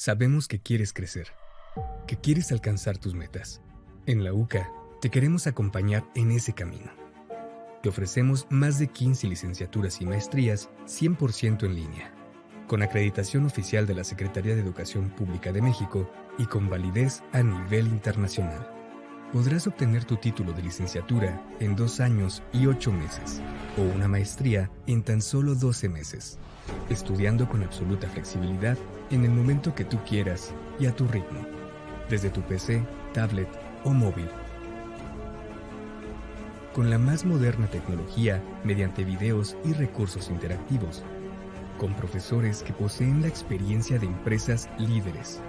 Sabemos que quieres crecer, que quieres alcanzar tus metas. En la UCA te queremos acompañar en ese camino. Te ofrecemos más de 15 licenciaturas y maestrías 100% en línea, con acreditación oficial de la Secretaría de Educación Pública de México y con validez a nivel internacional. Podrás obtener tu título de licenciatura en 2 años y 8 meses o una maestría en tan solo 12 meses, estudiando con absoluta flexibilidad en el momento que tú quieras y a tu ritmo, desde tu PC, tablet o móvil. Con la más moderna tecnología, mediante videos y recursos interactivos, con profesores que poseen la experiencia de empresas líderes.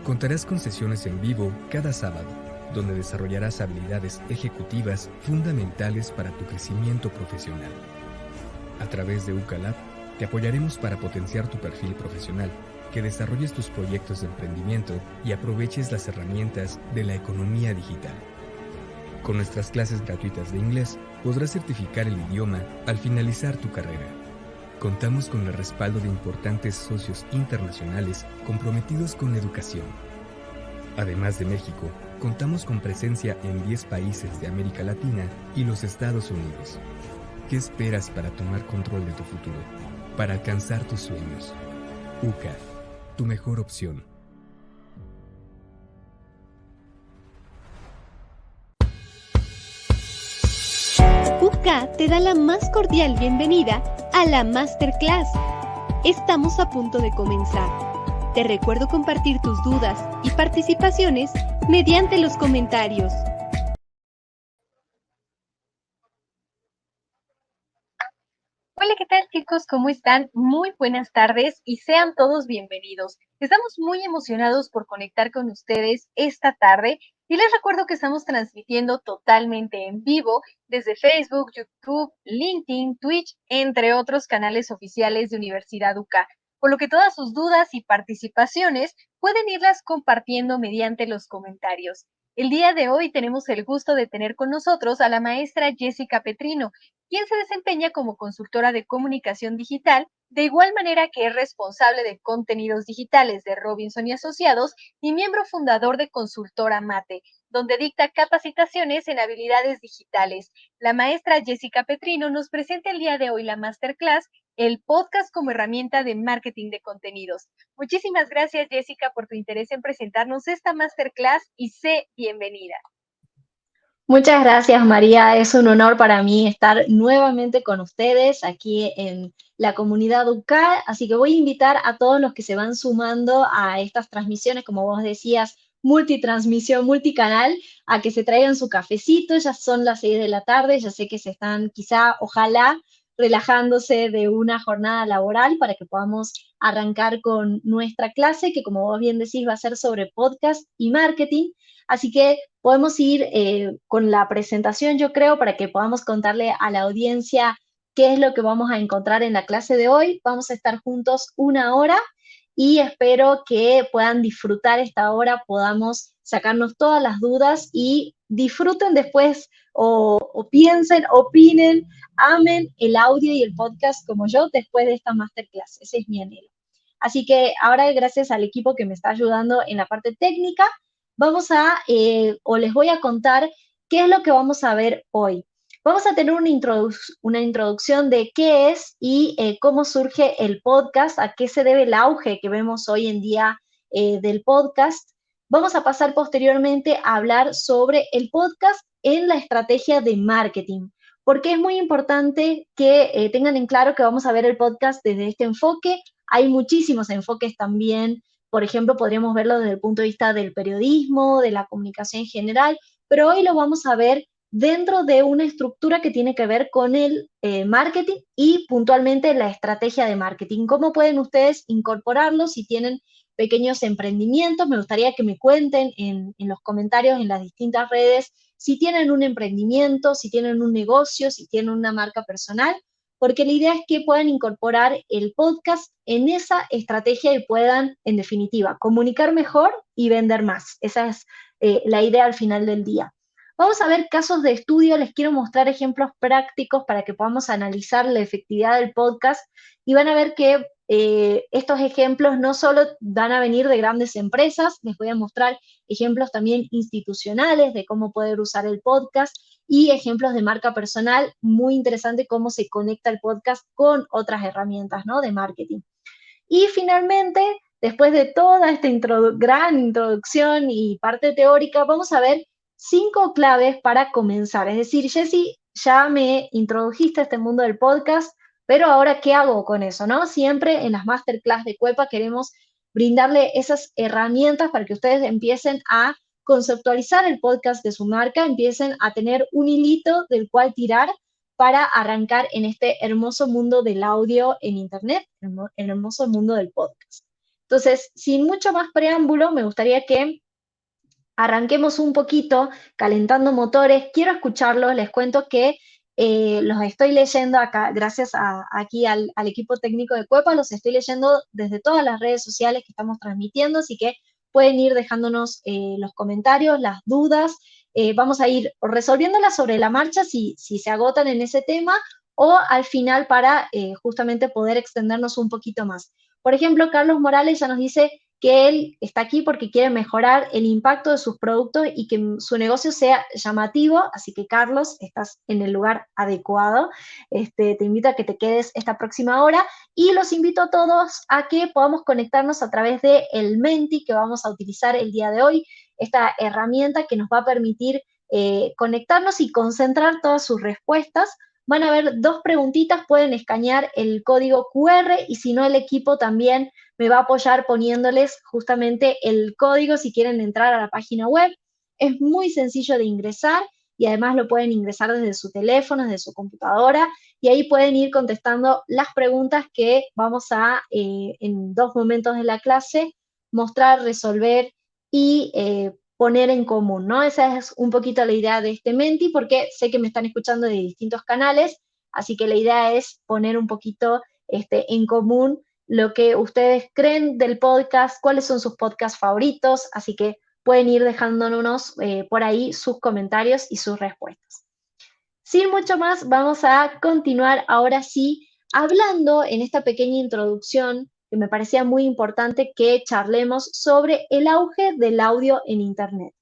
Contarás con sesiones en vivo cada sábado, donde desarrollarás habilidades ejecutivas fundamentales para tu crecimiento profesional. A través de UCA Lab, te apoyaremos para potenciar tu perfil profesional, que desarrolles tus proyectos de emprendimiento y aproveches las herramientas de la economía digital. Con nuestras clases gratuitas de inglés, podrás certificar el idioma al finalizar tu carrera. Contamos con el respaldo de importantes socios internacionales comprometidos con la educación. Además de México, contamos con presencia en 10 países de América Latina y los Estados Unidos. ¿Qué esperas para tomar control de tu futuro? Para alcanzar tus sueños. UCA, tu mejor opción. UCA te da la más cordial bienvenida a la Masterclass. Estamos a punto de comenzar. Te recuerdo compartir tus dudas y participaciones mediante los comentarios. Hola, ¿qué tal, chicos? ¿Cómo están? Muy buenas tardes y sean todos bienvenidos. Estamos muy emocionados por conectar con ustedes esta tarde y les recuerdo que estamos transmitiendo totalmente en vivo desde Facebook, YouTube, LinkedIn, Twitch, entre otros canales oficiales de Universidad UCA, por lo que todas sus dudas y participaciones pueden irlas compartiendo mediante los comentarios. El día de hoy tenemos el gusto de tener con nosotros a la maestra Jessica Petrino, quien se desempeña como consultora de comunicación digital, de igual manera que es responsable de contenidos digitales de Robinson y Asociados y miembro fundador de Consultora Mate, donde dicta capacitaciones en habilidades digitales. La maestra Jessica Petrino nos presenta el día de hoy la Masterclass, el podcast como herramienta de marketing de contenidos. Muchísimas gracias, Jessica, por tu interés en presentarnos esta Masterclass y sé bienvenida. Muchas gracias, María. Es un honor para mí estar nuevamente con ustedes aquí en la comunidad UCA. Así que voy a invitar a todos los que se van sumando a estas transmisiones, como vos decías, multitransmisión, multicanal, a que se traigan su cafecito. Ya son las 6 de la tarde. Ya sé que se están quizá, ojalá, relajándose de una jornada laboral para que podamos arrancar con nuestra clase, que como vos bien decís va a ser sobre podcast y marketing. Así que podemos ir con la presentación, yo creo, para que podamos contarle a la audiencia qué es lo que vamos a encontrar en la clase de hoy. Vamos a estar juntos 1 hora y espero que puedan disfrutar esta hora, podamos sacarnos todas las dudas y disfruten después o piensen, opinen, amen el audio y el podcast como yo después de esta masterclass. Ese es mi anhelo. Así que ahora, gracias al equipo que me está ayudando en la parte técnica, vamos a, o les voy a contar qué es lo que vamos a ver hoy. Vamos a tener una introducción de qué es y cómo surge el podcast, a qué se debe el auge que vemos hoy en día del podcast. Vamos a pasar posteriormente a hablar sobre el podcast en la estrategia de marketing, porque es muy importante que tengan en claro que vamos a ver el podcast desde este enfoque. Hay muchísimos enfoques también. Por ejemplo, podríamos verlo desde el punto de vista del periodismo, de la comunicación en general, pero hoy lo vamos a ver dentro de una estructura que tiene que ver con el marketing y puntualmente la estrategia de marketing. ¿Cómo pueden ustedes incorporarlo si tienen pequeños emprendimientos? Me gustaría que me cuenten en los comentarios en las distintas redes si tienen un emprendimiento, si tienen un negocio, si tienen una marca personal, porque la idea es que puedan incorporar el podcast en esa estrategia y puedan, en definitiva, comunicar mejor y vender más. Esa es la idea al final del día. Vamos a ver casos de estudio, les quiero mostrar ejemplos prácticos para que podamos analizar la efectividad del podcast y van a ver que estos ejemplos no solo van a venir de grandes empresas, les voy a mostrar ejemplos también institucionales de cómo poder usar el podcast y ejemplos de marca personal, muy interesante cómo se conecta el podcast con otras herramientas, ¿no?, de marketing. Y finalmente, después de toda esta gran introducción y parte teórica, vamos a ver 5 claves para comenzar. Es decir, Jessy, ya me introdujiste a este mundo del podcast, pero ahora, ¿qué hago con eso, no? Siempre en las masterclass de Cuepa queremos brindarle esas herramientas para que ustedes empiecen a conceptualizar el podcast de su marca, empiecen a tener un hilito del cual tirar para arrancar en este hermoso mundo del audio en Internet, el hermoso mundo del podcast. Entonces, sin mucho más preámbulo, me gustaría que arranquemos un poquito calentando motores. Quiero escucharlos, les cuento que los estoy leyendo acá, gracias aquí al equipo técnico de Cuepa, los estoy leyendo desde todas las redes sociales que estamos transmitiendo, así que pueden ir dejándonos los comentarios, las dudas, vamos a ir resolviéndolas sobre la marcha si se agotan en ese tema o al final para justamente poder extendernos un poquito más. Por ejemplo, Carlos Morales ya nos dice que él está aquí porque quiere mejorar el impacto de sus productos y que su negocio sea llamativo, así que Carlos, estás en el lugar adecuado. Te invito a que te quedes esta próxima hora y los invito a todos a que podamos conectarnos a través de el Menti que vamos a utilizar el día de hoy, esta herramienta que nos va a permitir conectarnos y concentrar todas sus respuestas. Van a haber 2 preguntitas, pueden escanear el código QR y si no el equipo también me va a apoyar poniéndoles justamente el código si quieren entrar a la página web. Es muy sencillo de ingresar y además lo pueden ingresar desde su teléfono, desde su computadora y ahí pueden ir contestando las preguntas que vamos a, en 2 momentos de la clase, mostrar, resolver y poner en común, ¿no? Esa es un poquito la idea de este Menti, porque sé que me están escuchando de distintos canales, así que la idea es poner un poquito en común lo que ustedes creen del podcast, cuáles son sus podcasts favoritos, así que pueden ir dejándonos por ahí sus comentarios y sus respuestas. Sin mucho más, vamos a continuar ahora sí hablando en esta pequeña introducción que me parecía muy importante que charlemos sobre el auge del audio en Internet.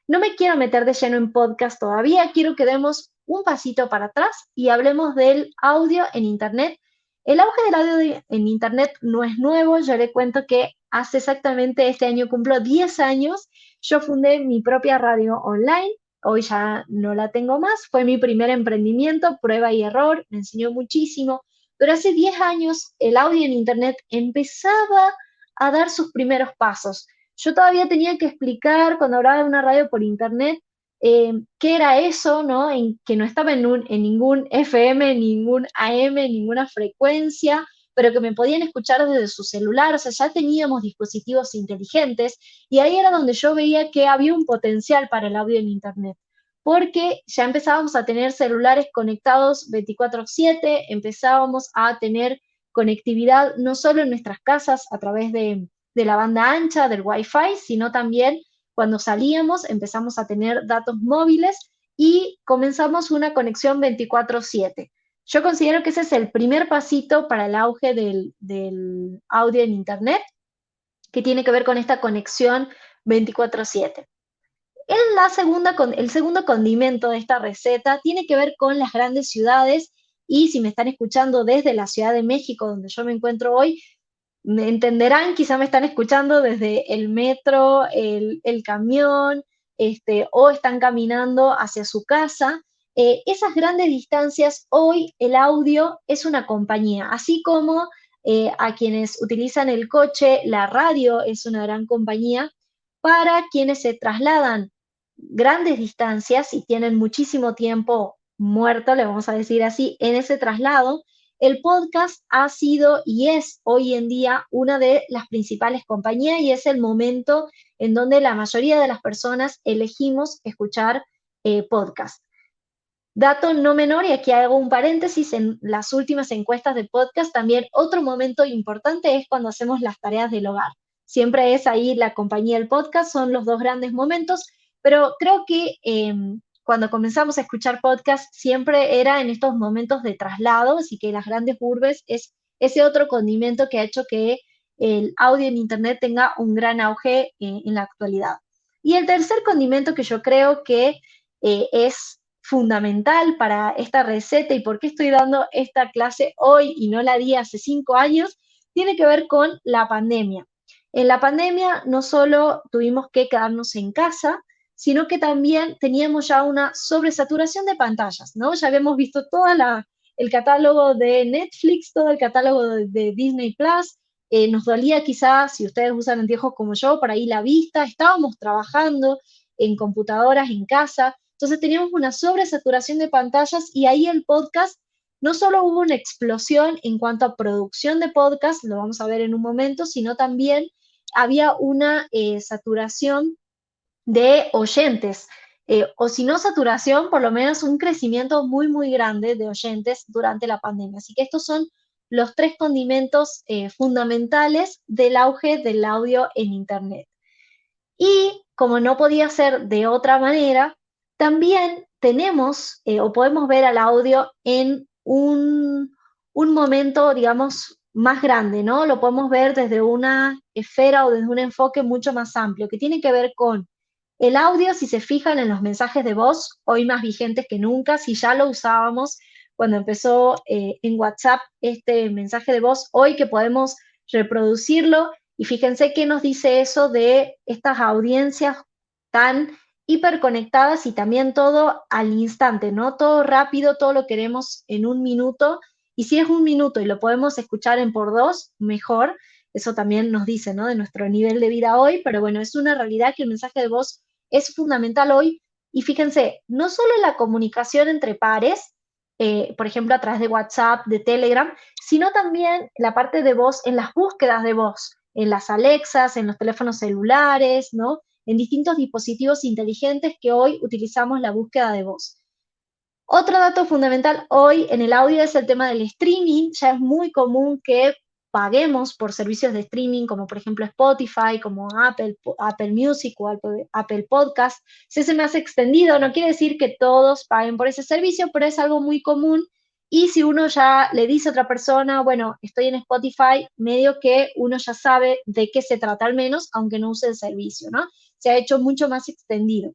No me quiero meter de lleno en podcast todavía, quiero que demos un pasito para atrás y hablemos del audio en Internet. El auge del audio en Internet no es nuevo, yo le cuento que hace exactamente este año cumplo 10 años, yo fundé mi propia radio online, hoy ya no la tengo más, fue mi primer emprendimiento, prueba y error, me enseñó muchísimo, pero hace 10 años el audio en Internet empezaba a dar sus primeros pasos. Yo todavía tenía que explicar cuando hablaba de una radio por Internet qué era eso, ¿no? Que no estaba en ningún FM, ningún AM, ninguna frecuencia, pero que me podían escuchar desde su celular, o sea, ya teníamos dispositivos inteligentes y ahí era donde yo veía que había un potencial para el audio en Internet, porque ya empezábamos a tener celulares conectados 24/7, empezábamos a tener conectividad no solo en nuestras casas a través de la banda ancha, del Wi-Fi, sino también cuando salíamos empezamos a tener datos móviles y comenzamos una conexión 24/7. Yo considero que ese es el primer pasito para el auge del audio en Internet, que tiene que ver con esta conexión 24/7. El segundo condimento de esta receta tiene que ver con las grandes ciudades y si me están escuchando desde la Ciudad de México, donde yo me encuentro hoy, me entenderán, quizá me están escuchando desde el metro, el camión, o están caminando hacia su casa. Esas grandes distancias, hoy el audio es una compañía, así como a quienes utilizan el coche, la radio es una gran compañía, para quienes se trasladan grandes distancias y tienen muchísimo tiempo muerto, le vamos a decir así, en ese traslado, el podcast ha sido y es hoy en día una de las principales compañías y es el momento en donde la mayoría de las personas elegimos escuchar podcast. Dato no menor, y aquí hago un paréntesis, en las últimas encuestas de podcast también otro momento importante es cuando hacemos las tareas del hogar. Siempre es ahí la compañía del podcast, son los 2 grandes momentos, pero creo que cuando comenzamos a escuchar podcast, siempre era en estos momentos de traslado, así que las grandes urbes es ese otro condimento que ha hecho que el audio en Internet tenga un gran auge en la actualidad. Y el tercer condimento que yo creo que es fundamental para esta receta y por qué estoy dando esta clase hoy y no la di hace 5 años, tiene que ver con la pandemia. En la pandemia no solo tuvimos que quedarnos en casa, sino que también teníamos ya una sobresaturación de pantallas, ¿no? Ya habíamos visto todo el catálogo de Netflix, todo el catálogo de Disney Plus, nos dolía quizás, si ustedes usan anteojos como yo, por ahí la vista, estábamos trabajando en computadoras en casa, entonces teníamos una sobresaturación de pantallas y ahí el podcast no solo hubo una explosión en cuanto a producción de podcast, lo vamos a ver en un momento, sino también había una saturación de oyentes, o si no saturación, por lo menos un crecimiento muy, muy grande de oyentes durante la pandemia. Así que estos son los tres condimentos fundamentales del auge del audio en Internet. Y como no podía ser de otra manera, también tenemos o podemos ver al audio en un momento, digamos, más grande, ¿no? Lo podemos ver desde una esfera o desde un enfoque mucho más amplio, que tiene que ver con el audio, si se fijan en los mensajes de voz, hoy más vigentes que nunca, si ya lo usábamos cuando empezó en WhatsApp este mensaje de voz, hoy que podemos reproducirlo, y fíjense qué nos dice eso de estas audiencias tan hiperconectadas y también todo al instante, ¿no? Todo rápido, todo lo queremos en un minuto, y si es un minuto y lo podemos escuchar en por dos, mejor. Eso también nos dice, ¿no? De nuestro nivel de vida hoy, pero bueno, es una realidad que el mensaje de voz es fundamental hoy. Y fíjense, no solo en la comunicación entre pares, por ejemplo, a través de WhatsApp, de Telegram, sino también la parte de voz en las búsquedas de voz, en las Alexas, en los teléfonos celulares, ¿no? En distintos dispositivos inteligentes que hoy utilizamos la búsqueda de voz. Otro dato fundamental hoy en el audio es el tema del streaming. Ya es muy común que paguemos por servicios de streaming, como por ejemplo Spotify, como Apple Music o Apple Podcast. Si se me hace extendido, no quiere decir que todos paguen por ese servicio, pero es algo muy común. Y si uno ya le dice a otra persona, bueno, estoy en Spotify, medio que uno ya sabe de qué se trata al menos, aunque no use el servicio, ¿no? Se ha hecho mucho más extendido.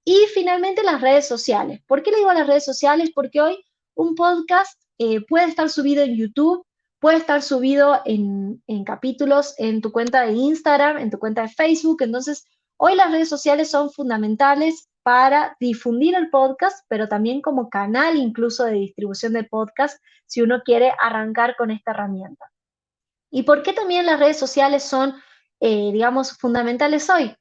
Y finalmente las redes sociales. ¿Por qué le digo las redes sociales? Porque hoy un podcast puede estar subido en YouTube, puede estar subido en capítulos en tu cuenta de Instagram, en tu cuenta de Facebook. Entonces, hoy las redes sociales son fundamentales para difundir el podcast, pero también como canal incluso de distribución de podcast, si uno quiere arrancar con esta herramienta. ¿Y por qué también las redes sociales son, digamos, fundamentales hoy?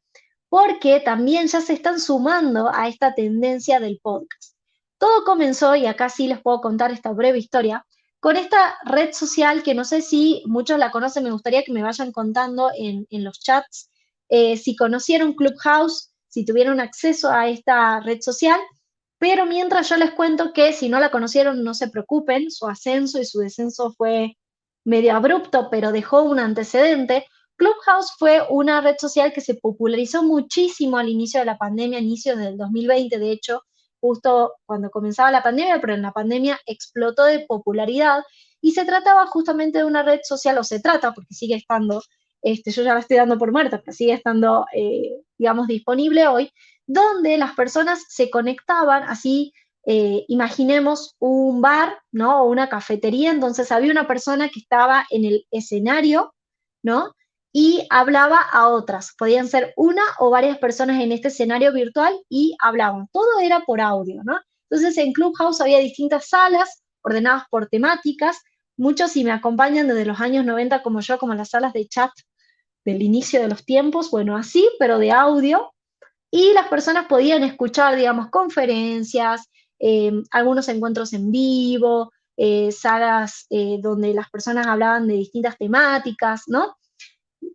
Porque también ya se están sumando a esta tendencia del podcast. Todo comenzó, y acá sí les puedo contar esta breve historia, con esta red social que no sé si muchos la conocen, me gustaría que me vayan contando en los chats, si conocieron Clubhouse, si tuvieron acceso a esta red social, pero mientras yo les cuento que si no la conocieron, no se preocupen, su ascenso y su descenso fue medio abrupto, pero dejó un antecedente. Clubhouse fue una red social que se popularizó muchísimo al inicio de la pandemia, inicio del 2020, de hecho, justo cuando comenzaba la pandemia, pero en la pandemia explotó de popularidad y se trataba justamente de una red social, o se trata, porque sigue estando, yo ya la estoy dando por muerta, pero sigue estando, digamos, disponible hoy, donde las personas se conectaban así, imaginemos un bar, ¿no? O una cafetería, entonces había una persona que estaba en el escenario, ¿no? Y hablaba a otras. Podían ser una o varias personas en este escenario virtual y hablaban. Todo era por audio, ¿no? Entonces en Clubhouse había distintas salas ordenadas por temáticas. Muchos, si me acompañan desde los años 90 como yo, como las salas de chat del inicio de los tiempos, bueno, así, pero de audio, y las personas podían escuchar, digamos, conferencias, algunos encuentros en vivo, salas donde las personas hablaban de distintas temáticas, ¿no?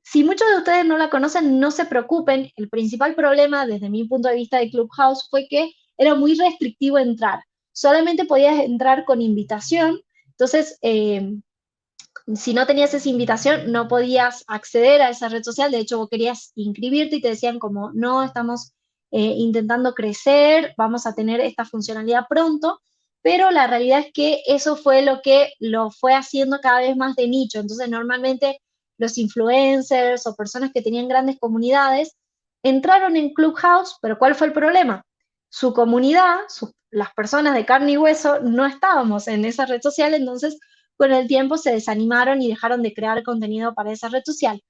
Si muchos de ustedes no la conocen, no se preocupen. El principal problema desde mi punto de vista de Clubhouse fue que era muy restrictivo entrar. Solamente podías entrar con invitación. Entonces, si no tenías esa invitación, no podías acceder a esa red social. De hecho, vos querías inscribirte y te decían como, no, estamos intentando crecer, vamos a tener esta funcionalidad pronto, pero la realidad es que eso fue lo que lo fue haciendo cada vez más de nicho. Entonces, normalmente los influencers o personas que tenían grandes comunidades entraron en Clubhouse, pero ¿cuál fue el problema? Su comunidad, las personas de carne y hueso, no estábamos en esa red social, entonces con el tiempo se desanimaron y dejaron de crear contenido para esa red social.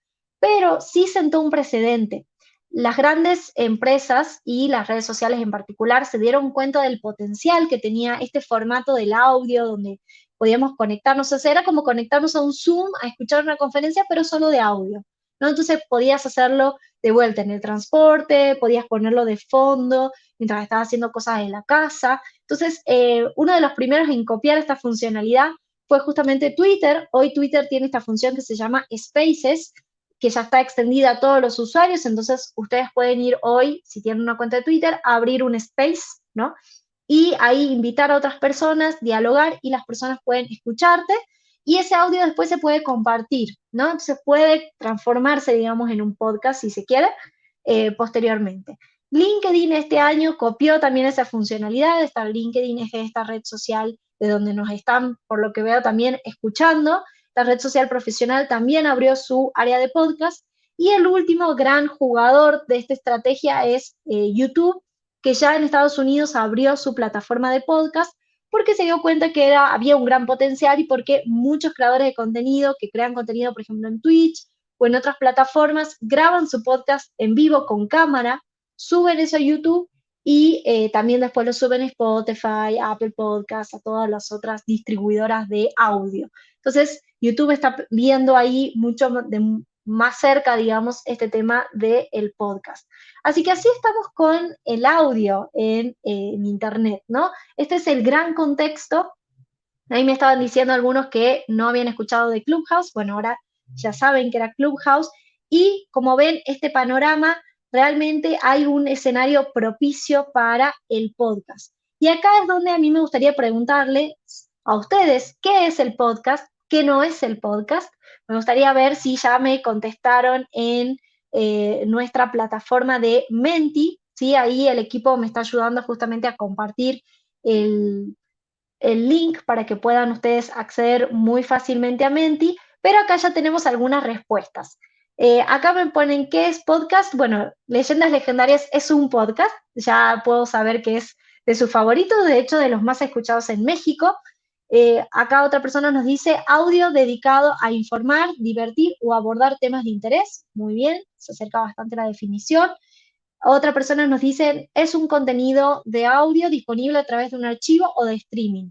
Pero sí sentó un precedente. Las grandes empresas y las redes sociales en particular se dieron cuenta del potencial que tenía este formato del audio, donde podíamos conectarnos, o sea, era como conectarnos a un Zoom, a escuchar una conferencia, pero solo de audio, ¿no? Entonces podías hacerlo de vuelta en el transporte, podías ponerlo de fondo mientras estabas haciendo cosas en la casa. Entonces, uno de los primeros en copiar esta funcionalidad fue justamente Twitter. Hoy Twitter tiene esta función que se llama Spaces, que ya está extendida a todos los usuarios, entonces ustedes pueden ir hoy, si tienen una cuenta de Twitter, a abrir un space, ¿no? Y ahí invitar a otras personas, dialogar y las personas pueden escucharte y ese audio después se puede compartir, ¿no? Entonces puede transformarse, digamos, en un podcast si se quiere, posteriormente. LinkedIn este año copió también esa funcionalidad. LinkedIn es esta red social de donde nos están, por lo que veo, también escuchando. La red social profesional también abrió su área de podcast. Y el último gran jugador de esta estrategia es YouTube, que ya en Estados Unidos abrió su plataforma de podcast porque se dio cuenta que había un gran potencial y porque muchos creadores de contenido que crean contenido, por ejemplo, en Twitch o en otras plataformas, graban su podcast en vivo con cámara, suben eso a YouTube y también después lo suben a Spotify, a Apple Podcasts, a todas las otras distribuidoras de audio. Entonces, YouTube está viendo ahí mucho más cerca, digamos, este tema del podcast. Así que así estamos con el audio en Internet, ¿no? Este es el gran contexto. Ahí me estaban diciendo algunos que no habían escuchado de Clubhouse. Bueno, ahora ya saben que era Clubhouse. Y como ven, este panorama, realmente hay un escenario propicio para el podcast. Y acá es donde a mí me gustaría preguntarle a ustedes, ¿qué es el podcast? ¿Qué no es el podcast? Me gustaría ver si ya me contestaron en nuestra plataforma de Menti, ¿sí? Ahí el equipo me está ayudando justamente a compartir el link para que puedan ustedes acceder muy fácilmente a Menti, pero acá ya tenemos algunas respuestas. Acá me ponen qué es podcast. Bueno, Leyendas Legendarias es un podcast, ya puedo saber que es de sus favoritos, de hecho de los más escuchados en México. Acá otra persona nos dice audio dedicado a informar, divertir o abordar temas de interés. Muy bien, se acerca bastante la definición. Otra persona nos dice, es un contenido de audio disponible a través de un archivo o de streaming.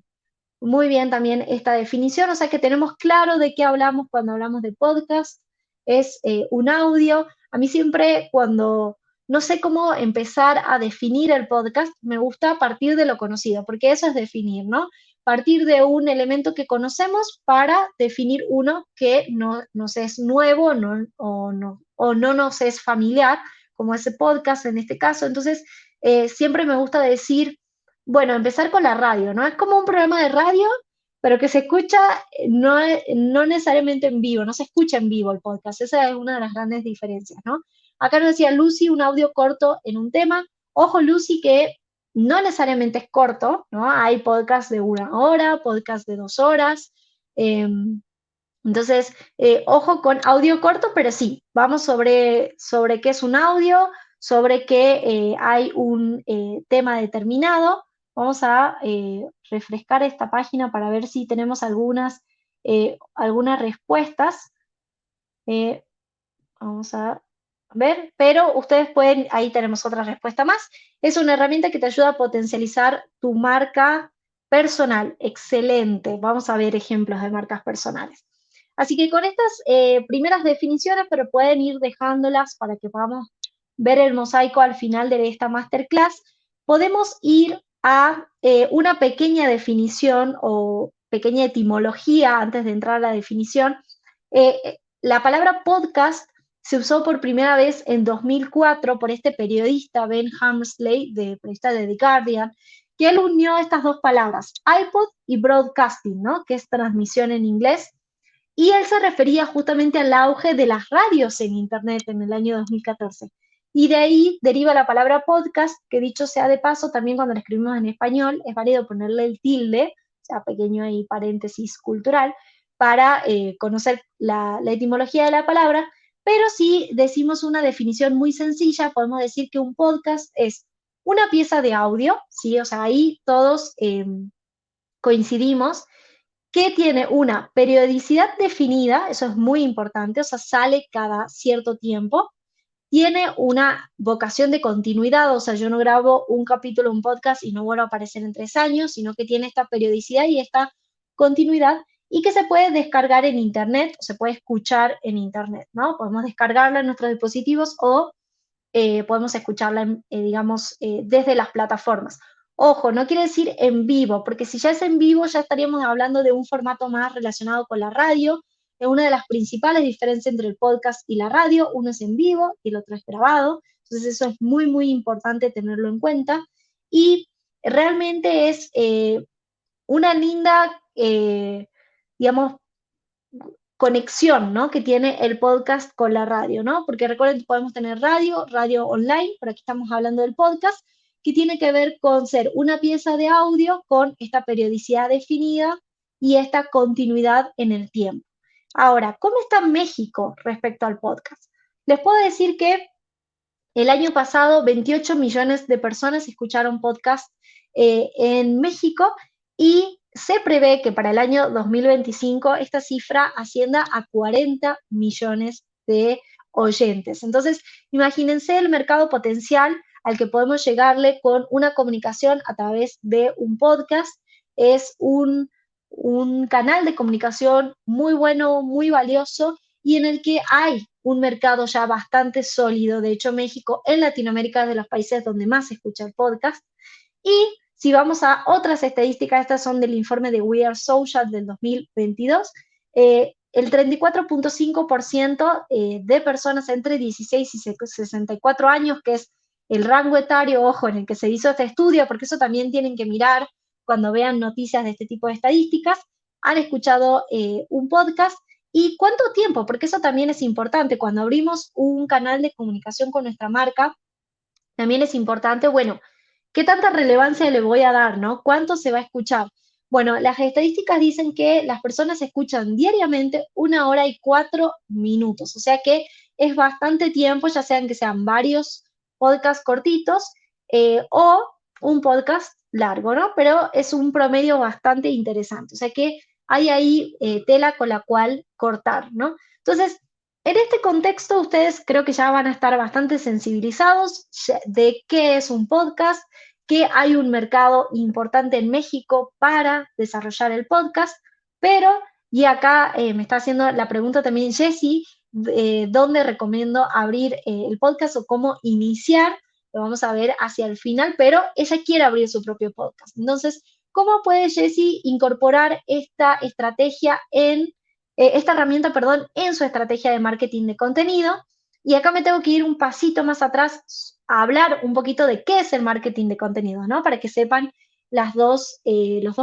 Muy bien también esta definición, o sea que tenemos claro de qué hablamos cuando hablamos de podcast. Es un audio. A mí siempre cuando no sé cómo empezar a definir el podcast, me gusta partir de lo conocido, porque eso es definir, ¿no? Partir de un elemento que conocemos para definir uno que no nos es nuevo o no nos es familiar, como ese podcast en este caso. Entonces, siempre me gusta decir, bueno, empezar con la radio, ¿no? Es como un programa de radio, pero que se escucha no necesariamente en vivo, no se escucha en vivo el podcast. Esa es una de las grandes diferencias, ¿no? Acá nos decía Lucy, un audio corto en un tema. Ojo, Lucy, que no necesariamente es corto, ¿no? Hay podcasts de 1 hora, podcasts de 2 horas. Entonces, ojo con audio corto, pero sí, vamos sobre qué es un audio, sobre que hay un tema determinado. Vamos a refrescar esta página para ver si tenemos algunas respuestas. Vamos a ver, pero ustedes pueden, ahí tenemos otra respuesta más. Es una herramienta que te ayuda a potencializar tu marca personal. Excelente. Vamos a ver ejemplos de marcas personales. Así que con estas primeras definiciones, pero pueden ir dejándolas para que podamos ver el mosaico al final de esta masterclass, podemos ir a una pequeña definición o pequeña etimología antes de entrar a la definición. La palabra podcast se usó por primera vez en 2004 por este periodista Ben Hammersley, periodista de The Guardian, que él unió estas dos palabras, iPod y broadcasting, ¿no? Que es transmisión en inglés, y él se refería justamente al auge de las radios en Internet en el año 2014. y de ahí deriva la palabra podcast, que dicho sea de paso, también cuando la escribimos en español es válido ponerle el tilde, o sea, pequeño ahí paréntesis cultural, para conocer la etimología de la palabra, pero si decimos una definición muy sencilla, podemos decir que un podcast es una pieza de audio, ¿sí? O sea, ahí todos coincidimos, que tiene una periodicidad definida, eso es muy importante, o sea, sale cada cierto tiempo, tiene una vocación de continuidad, o sea, yo no grabo un capítulo, un podcast y no vuelvo a aparecer en 3 años, sino que tiene esta periodicidad y esta continuidad y que se puede descargar en Internet, o se puede escuchar en Internet, ¿no? Podemos descargarla en nuestros dispositivos o podemos escucharla, digamos, desde las plataformas. Ojo, no quiere decir en vivo, porque si ya es en vivo ya estaríamos hablando de un formato más relacionado con la radio. Es una de las principales diferencias entre el podcast y la radio. Uno es en vivo y el otro es grabado. Entonces eso es muy, muy importante tenerlo en cuenta. Y realmente es una linda, digamos, conexión, ¿no? Que tiene el podcast con la radio, ¿no? Porque recuerden que podemos tener radio online, pero aquí estamos hablando del podcast, que tiene que ver con ser una pieza de audio con esta periodicidad definida y esta continuidad en el tiempo. Ahora, ¿cómo está México respecto al podcast? Les puedo decir que el año pasado 28 millones de personas escucharon podcast en México y se prevé que para el año 2025 esta cifra ascienda a 40 millones de oyentes. Entonces, imagínense el mercado potencial al que podemos llegarle con una comunicación a través de un podcast. Es un canal de comunicación muy bueno, muy valioso y en el que hay un mercado ya bastante sólido. De hecho, México en Latinoamérica es de los países donde más se escucha el podcast. Y si vamos a otras estadísticas, estas son del informe de We Are Social del 2022, el 34.5% de personas entre 16 y 64 años, que es el rango etario, ojo, en el que se hizo este estudio, porque eso también tienen que mirar cuando vean noticias de este tipo de estadísticas, han escuchado un podcast. ¿Y cuánto tiempo? Porque eso también es importante. Cuando abrimos un canal de comunicación con nuestra marca, también es importante, bueno, ¿qué tanta relevancia le voy a dar, no? ¿Cuánto se va a escuchar? Bueno, las estadísticas dicen que las personas escuchan diariamente 1 hora y 4 minutos, o sea que es bastante tiempo, ya sean que sean varios podcasts cortitos o un podcast largo, ¿no? Pero es un promedio bastante interesante, o sea que hay ahí tela con la cual cortar, ¿no? Entonces, en este contexto, ustedes creo que ya van a estar bastante sensibilizados de qué es un podcast, que hay un mercado importante en México para desarrollar el podcast, pero, y acá me está haciendo la pregunta también Jessie, ¿dónde recomiendo abrir el podcast o cómo iniciar? Lo vamos a ver hacia el final, pero ella quiere abrir su propio podcast. Entonces, ¿cómo puede Jessie incorporar esta estrategia esta herramienta, perdón, en su estrategia de marketing de contenido? Y acá me tengo que ir un pasito más atrás a hablar un poquito de qué es el marketing de contenido, ¿no? Para que sepan los dos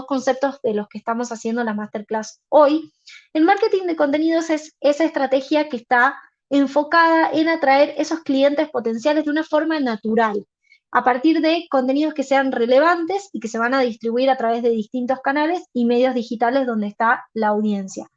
conceptos de los que estamos haciendo la masterclass hoy. El marketing de contenidos es esa estrategia que está enfocada en atraer esos clientes potenciales de una forma natural, a partir de contenidos que sean relevantes y que se van a distribuir a través de distintos canales y medios digitales donde está la audiencia.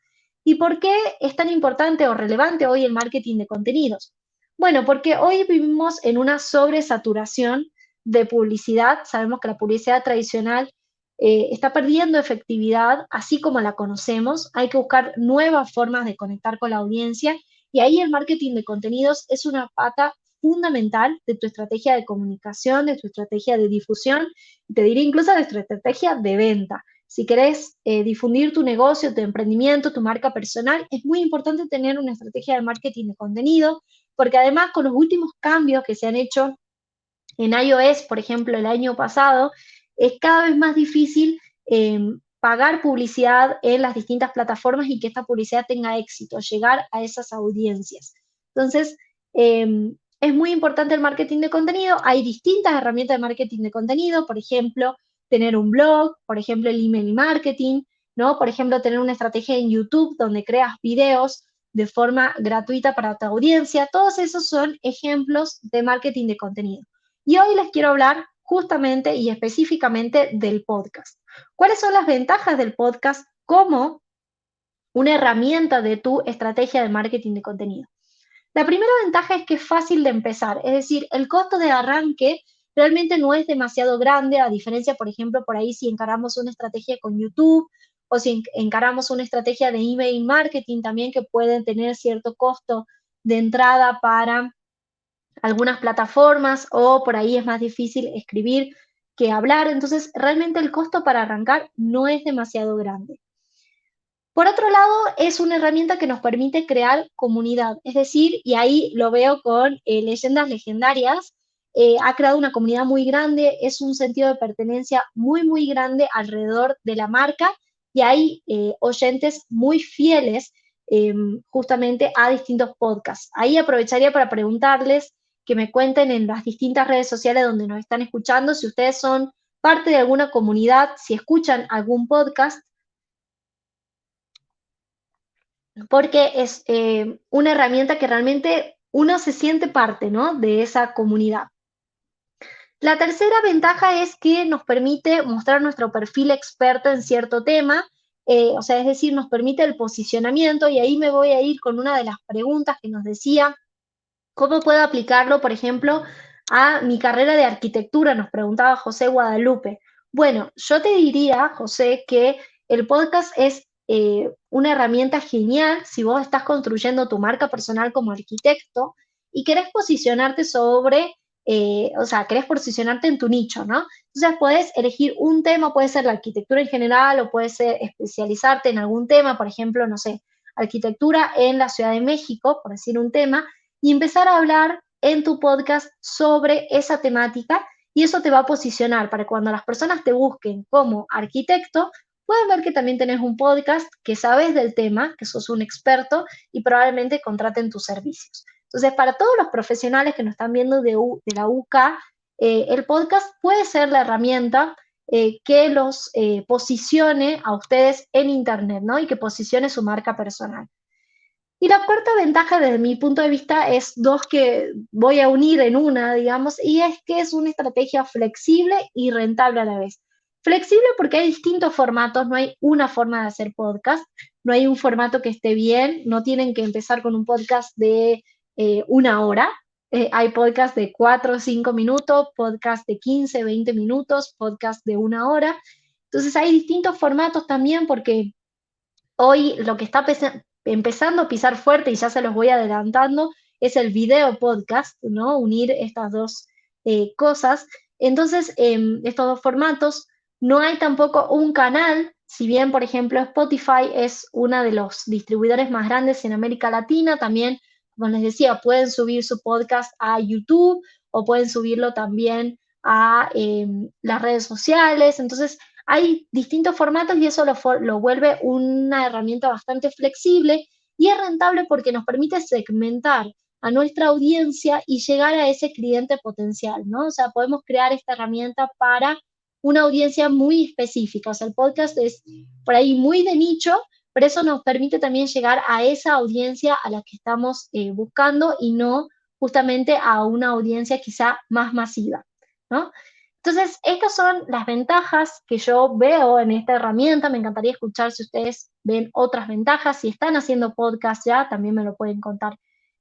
¿Y por qué es tan importante o relevante hoy el marketing de contenidos? Bueno, porque hoy vivimos en una sobresaturación de publicidad. Sabemos que la publicidad tradicional está perdiendo efectividad, así como la conocemos. Hay que buscar nuevas formas de conectar con la audiencia y ahí el marketing de contenidos es una pata fundamental de tu estrategia de comunicación, de tu estrategia de difusión, te diría incluso de tu estrategia de venta. Si querés difundir tu negocio, tu emprendimiento, tu marca personal, es muy importante tener una estrategia de marketing de contenido, porque además con los últimos cambios que se han hecho en iOS, por ejemplo, el año pasado, es cada vez más difícil pagar publicidad en las distintas plataformas y que esta publicidad tenga éxito, llegar a esas audiencias. Entonces, es muy importante el marketing de contenido. Hay distintas herramientas de marketing de contenido, por ejemplo, tener un blog, por ejemplo, el email marketing, ¿no? Por ejemplo, tener una estrategia en YouTube donde creas videos de forma gratuita para tu audiencia. Todos esos son ejemplos de marketing de contenido. Y hoy les quiero hablar justamente y específicamente del podcast. ¿Cuáles son las ventajas del podcast como una herramienta de tu estrategia de marketing de contenido? La primera ventaja es que es fácil de empezar, es decir, el costo de arranque realmente no es demasiado grande, a diferencia, por ejemplo, por ahí si encaramos una estrategia con YouTube o si encaramos una estrategia de email marketing también que pueden tener cierto costo de entrada para algunas plataformas o por ahí es más difícil escribir que hablar, entonces realmente el costo para arrancar no es demasiado grande. Por otro lado, es una herramienta que nos permite crear comunidad, es decir, y ahí lo veo con Leyendas Legendarias, ha creado una comunidad muy grande, es un sentido de pertenencia muy, muy grande alrededor de la marca y hay oyentes muy fieles justamente a distintos podcasts. Ahí aprovecharía para preguntarles que me cuenten en las distintas redes sociales donde nos están escuchando, si ustedes son parte de alguna comunidad, si escuchan algún podcast, porque es una herramienta que realmente uno se siente parte, ¿no?, de esa comunidad. La tercera ventaja es que nos permite mostrar nuestro perfil experto en cierto tema, o sea, es decir, nos permite el posicionamiento y ahí me voy a ir con una de las preguntas que nos decía, ¿cómo puedo aplicarlo, por ejemplo, a mi carrera de arquitectura? Nos preguntaba José Guadalupe. Bueno, yo te diría, José, que el podcast es una herramienta genial si vos estás construyendo tu marca personal como arquitecto y querés posicionarte o sea, querés posicionarte en tu nicho, ¿no? Entonces puedes elegir un tema, puede ser la arquitectura en general o puede ser especializarte en algún tema, por ejemplo, no sé, arquitectura en la Ciudad de México, por decir un tema, y empezar a hablar en tu podcast sobre esa temática y eso te va a posicionar para que cuando las personas te busquen como arquitecto, puedan ver que también tenés un podcast, que sabes del tema, que sos un experto y probablemente contraten tus servicios. Entonces, para todos los profesionales que nos están viendo de la UCA, el podcast puede ser la herramienta que los posicione a ustedes en Internet, ¿no? Y que posicione su marca personal. Y la cuarta ventaja desde mi punto de vista es dos que voy a unir en una, digamos, y es que es una estrategia flexible y rentable a la vez. Flexible porque hay distintos formatos, no hay una forma de hacer podcast, no hay un formato que esté bien, no tienen que empezar con un podcast de una hora, hay podcast de 4 o 5 minutos, podcast de 15, 20 minutos, podcast de una hora. Entonces hay distintos formatos también porque hoy lo que está empezando a pisar fuerte, y ya se los voy adelantando, es el video podcast, ¿no? Unir estas dos cosas. Entonces, estos dos formatos, no hay tampoco un canal, si bien, por ejemplo, Spotify es uno de los distribuidores más grandes en América Latina, también, como les decía, pueden subir su podcast a YouTube o pueden subirlo también a las redes sociales. Entonces, hay distintos formatos y eso lo vuelve una herramienta bastante flexible y es rentable porque nos permite segmentar a nuestra audiencia y llegar a ese cliente potencial, ¿no? O sea, podemos crear esta herramienta para una audiencia muy específica. O sea, el podcast es por ahí muy de nicho, pero eso nos permite también llegar a esa audiencia a la que estamos buscando y no justamente a una audiencia quizá más masiva, ¿no? Entonces, estas son las ventajas que yo veo en esta herramienta. Me encantaría escuchar si ustedes ven otras ventajas. Si están haciendo podcast ya, también me lo pueden contar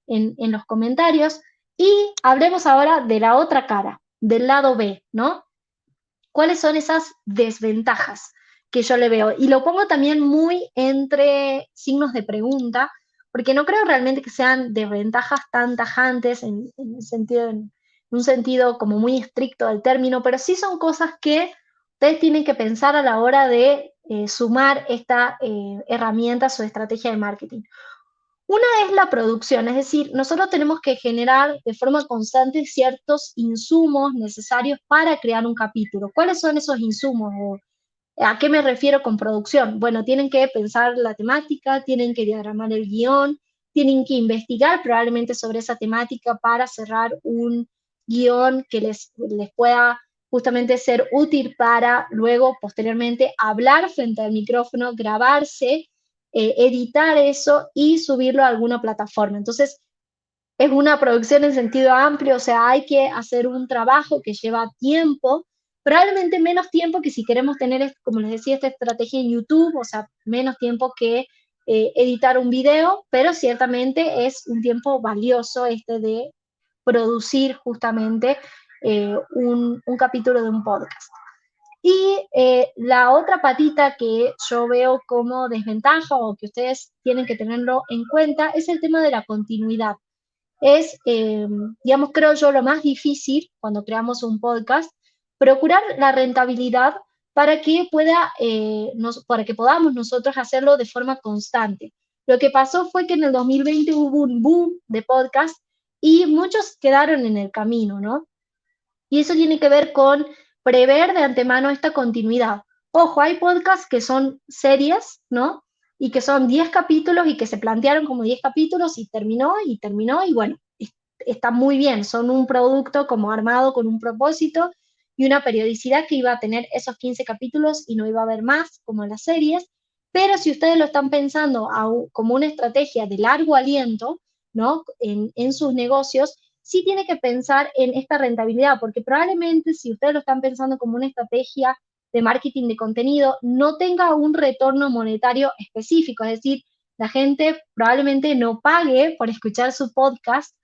en los comentarios. Y hablemos ahora de la otra cara, del lado B, ¿no? ¿Cuáles son esas desventajas que yo le veo? Y lo pongo también muy entre signos de pregunta, porque no creo realmente que sean desventajas tan tajantes en un sentido como muy estricto del término, pero sí son cosas que ustedes tienen que pensar a la hora de sumar esta herramienta a su estrategia de marketing. Una es la producción, es decir, nosotros tenemos que generar de forma constante ciertos insumos necesarios para crear un capítulo. ¿Cuáles son esos insumos? ¿A qué me refiero con producción? Bueno, tienen que pensar la temática, tienen que diagramar el guión, tienen que investigar probablemente sobre esa temática para cerrar un guión que les pueda justamente ser útil para luego, posteriormente, hablar frente al micrófono, grabarse editar eso y subirlo a alguna plataforma. Entonces, es una producción en sentido amplio, o sea, hay que hacer un trabajo que lleva tiempo, probablemente menos tiempo que si queremos tener, como les decía, esta estrategia en YouTube, o sea, menos tiempo que editar un video, pero ciertamente es un tiempo valioso este de producir justamente un capítulo de un podcast. Y la otra patita que yo veo como desventaja o que ustedes tienen que tenerlo en cuenta es el tema de la continuidad. Es, digamos, creo yo, lo más difícil cuando creamos un podcast, procurar la rentabilidad para que para que podamos nosotros hacerlo de forma constante. Lo que pasó fue que en el 2020 hubo un boom de podcast y muchos quedaron en el camino, ¿no? Y eso tiene que ver con prever de antemano esta continuidad. Ojo, hay podcasts que son series, ¿no? Y que son 10 capítulos y que se plantearon como 10 capítulos y terminó y bueno, está muy bien, son un producto como armado con un propósito y una periodicidad que iba a tener esos 15 capítulos y no iba a haber más como en las series, pero si ustedes lo están pensando como una estrategia de largo aliento, ¿no? En sus negocios, sí tiene que pensar en esta rentabilidad, porque probablemente si ustedes lo están pensando como una estrategia de marketing de contenido, no tenga un retorno monetario específico, es decir, la gente probablemente no pague por escuchar su podcast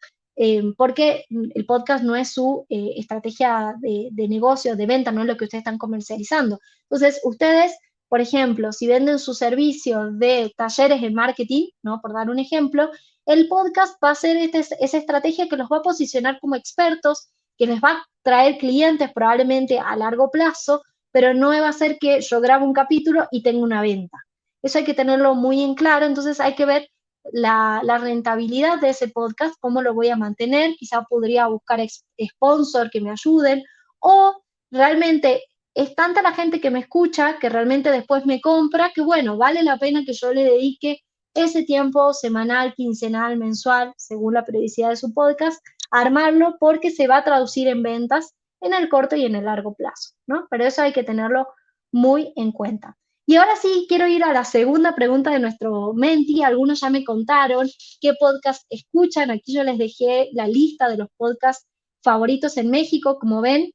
porque el podcast no es su estrategia de negocio, de venta, no es lo que ustedes están comercializando. Entonces, ustedes, por ejemplo, si venden su servicio de talleres en marketing, ¿no? Por dar un ejemplo, el podcast va a ser esa estrategia que los va a posicionar como expertos, que les va a traer clientes probablemente a largo plazo, pero no va a ser que yo grabo un capítulo y tengo una venta. Eso hay que tenerlo muy en claro, entonces hay que ver la rentabilidad de ese podcast, cómo lo voy a mantener, quizá podría buscar sponsor que me ayuden, o realmente es tanta la gente que me escucha, que realmente después me compra, que bueno, vale la pena que yo le dedique ese tiempo semanal, quincenal, mensual, según la periodicidad de su podcast, a armarlo porque se va a traducir en ventas en el corto y en el largo plazo, ¿no? Pero eso hay que tenerlo muy en cuenta. Y ahora sí, quiero ir a la segunda pregunta de nuestro Menti. Algunos ya me contaron qué podcast escuchan. Aquí yo les dejé la lista de los podcasts favoritos en México. Como ven,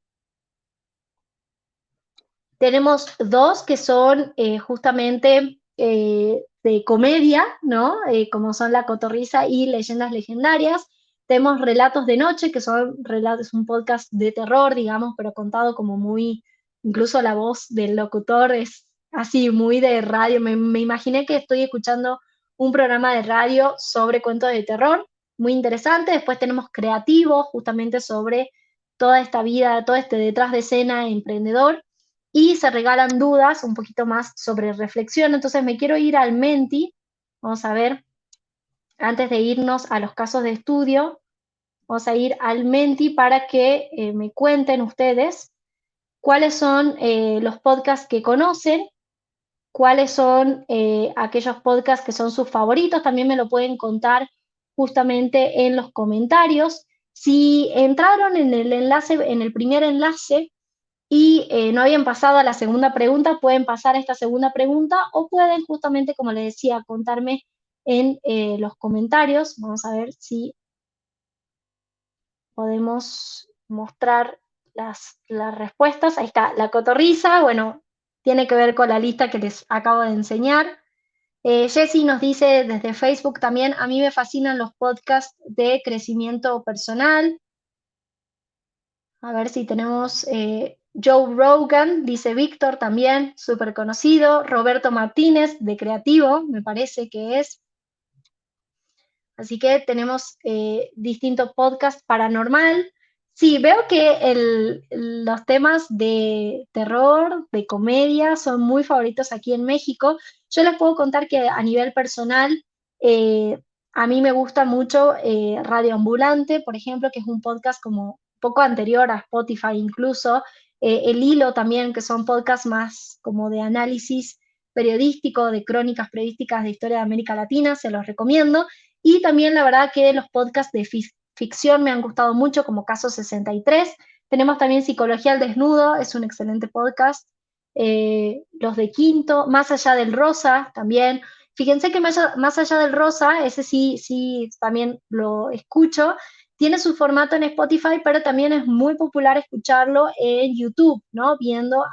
tenemos dos que son justamente de comedia, ¿no? Como son La Cotorrisa y Leyendas Legendarias. Tenemos Relatos de Noche, que son relatos, un podcast de terror, digamos, pero contado como muy, incluso la voz del locutor es así, muy de radio. Me imaginé que estoy escuchando un programa de radio sobre cuentos de terror, muy interesante. Después tenemos Creativo, justamente sobre toda esta vida, todo este detrás de escena emprendedor y se regalan dudas un poquito más sobre reflexión. Entonces me quiero ir al Menti, vamos a ver, antes de irnos a los casos de estudio, vamos a ir al Menti para que me cuenten ustedes cuáles son los podcasts que conocen, cuáles son aquellos podcasts que son sus favoritos, también me lo pueden contar justamente en los comentarios. Si entraron en el enlace, en el primer enlace, y no habían pasado a la segunda pregunta, pueden pasar a esta segunda pregunta o pueden justamente, como les decía, contarme en los comentarios. Vamos a ver si podemos mostrar las respuestas. Ahí está, La Cotorrisa, bueno, tiene que ver con la lista que les acabo de enseñar. Jessy nos dice desde Facebook también, a mí me fascinan los podcasts de crecimiento personal. A ver si tenemos Joe Rogan, dice Víctor también, súper conocido. Roberto Martínez, de Creativo, me parece que es. Así que tenemos distintos podcasts paranormal. Sí, veo que los temas de terror, de comedia, son muy favoritos aquí en México. Yo les puedo contar que a nivel personal, eh, a mí me gusta mucho Radio Ambulante, por ejemplo, que es un podcast como un poco anterior a Spotify incluso. El Hilo también, que son podcasts más como de análisis periodístico, de crónicas periodísticas de historia de América Latina, se los recomiendo. Y también la verdad que los podcasts de ficción me han gustado mucho, como Caso 63. Tenemos también Psicología al Desnudo, es un excelente podcast. Los de Quinto, Más allá del rosa, también. fíjense que más allá del rosa, ese sí también lo escucho, tiene su formato en Spotify, pero también es muy popular escucharlo en YouTube, ¿no? Viendo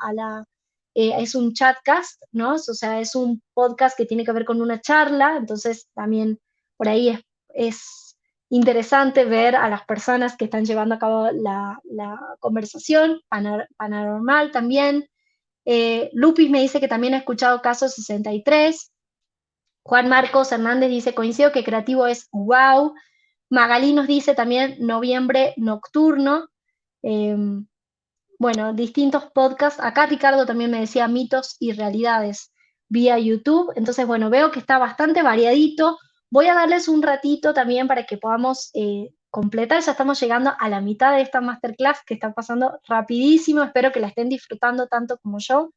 es un chatcast, ¿no? O sea, es un podcast que tiene que ver con una charla, entonces también por ahí es interesante ver a las personas que están llevando a cabo la conversación, Paranormal también. Lupis me dice que también ha escuchado Caso 63. Juan Marcos Hernández dice, coincido que creativo es wow. Magalí nos dice también Noviembre Nocturno. Eh, bueno, distintos podcasts. Acá Ricardo también me decía mitos y realidades vía YouTube. Entonces, bueno, veo que está bastante variadito. Voy a darles un ratito también para que podamos completar. Ya estamos llegando a la mitad de esta masterclass que está pasando rapidísimo. Espero que la estén disfrutando tanto como yo.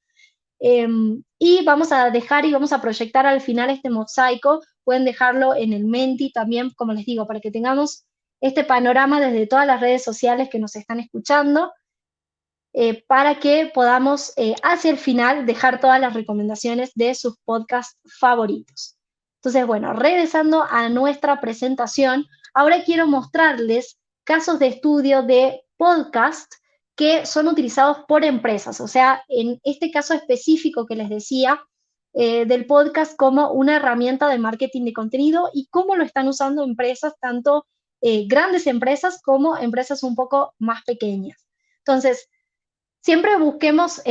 Y vamos a dejar y vamos a proyectar al final este mosaico. Pueden dejarlo en el Menti también, como les digo, para que tengamos este panorama desde todas las redes sociales que nos están escuchando, para que podamos hacia el final dejar todas las recomendaciones de sus podcasts favoritos. Entonces, bueno, regresando a nuestra presentación, ahora quiero mostrarles casos de estudio de podcast que son utilizados por empresas. O sea, en este caso específico que les decía, del podcast como una herramienta de marketing de contenido y cómo lo están usando empresas, tanto grandes empresas como empresas un poco más pequeñas. Entonces, siempre busquemos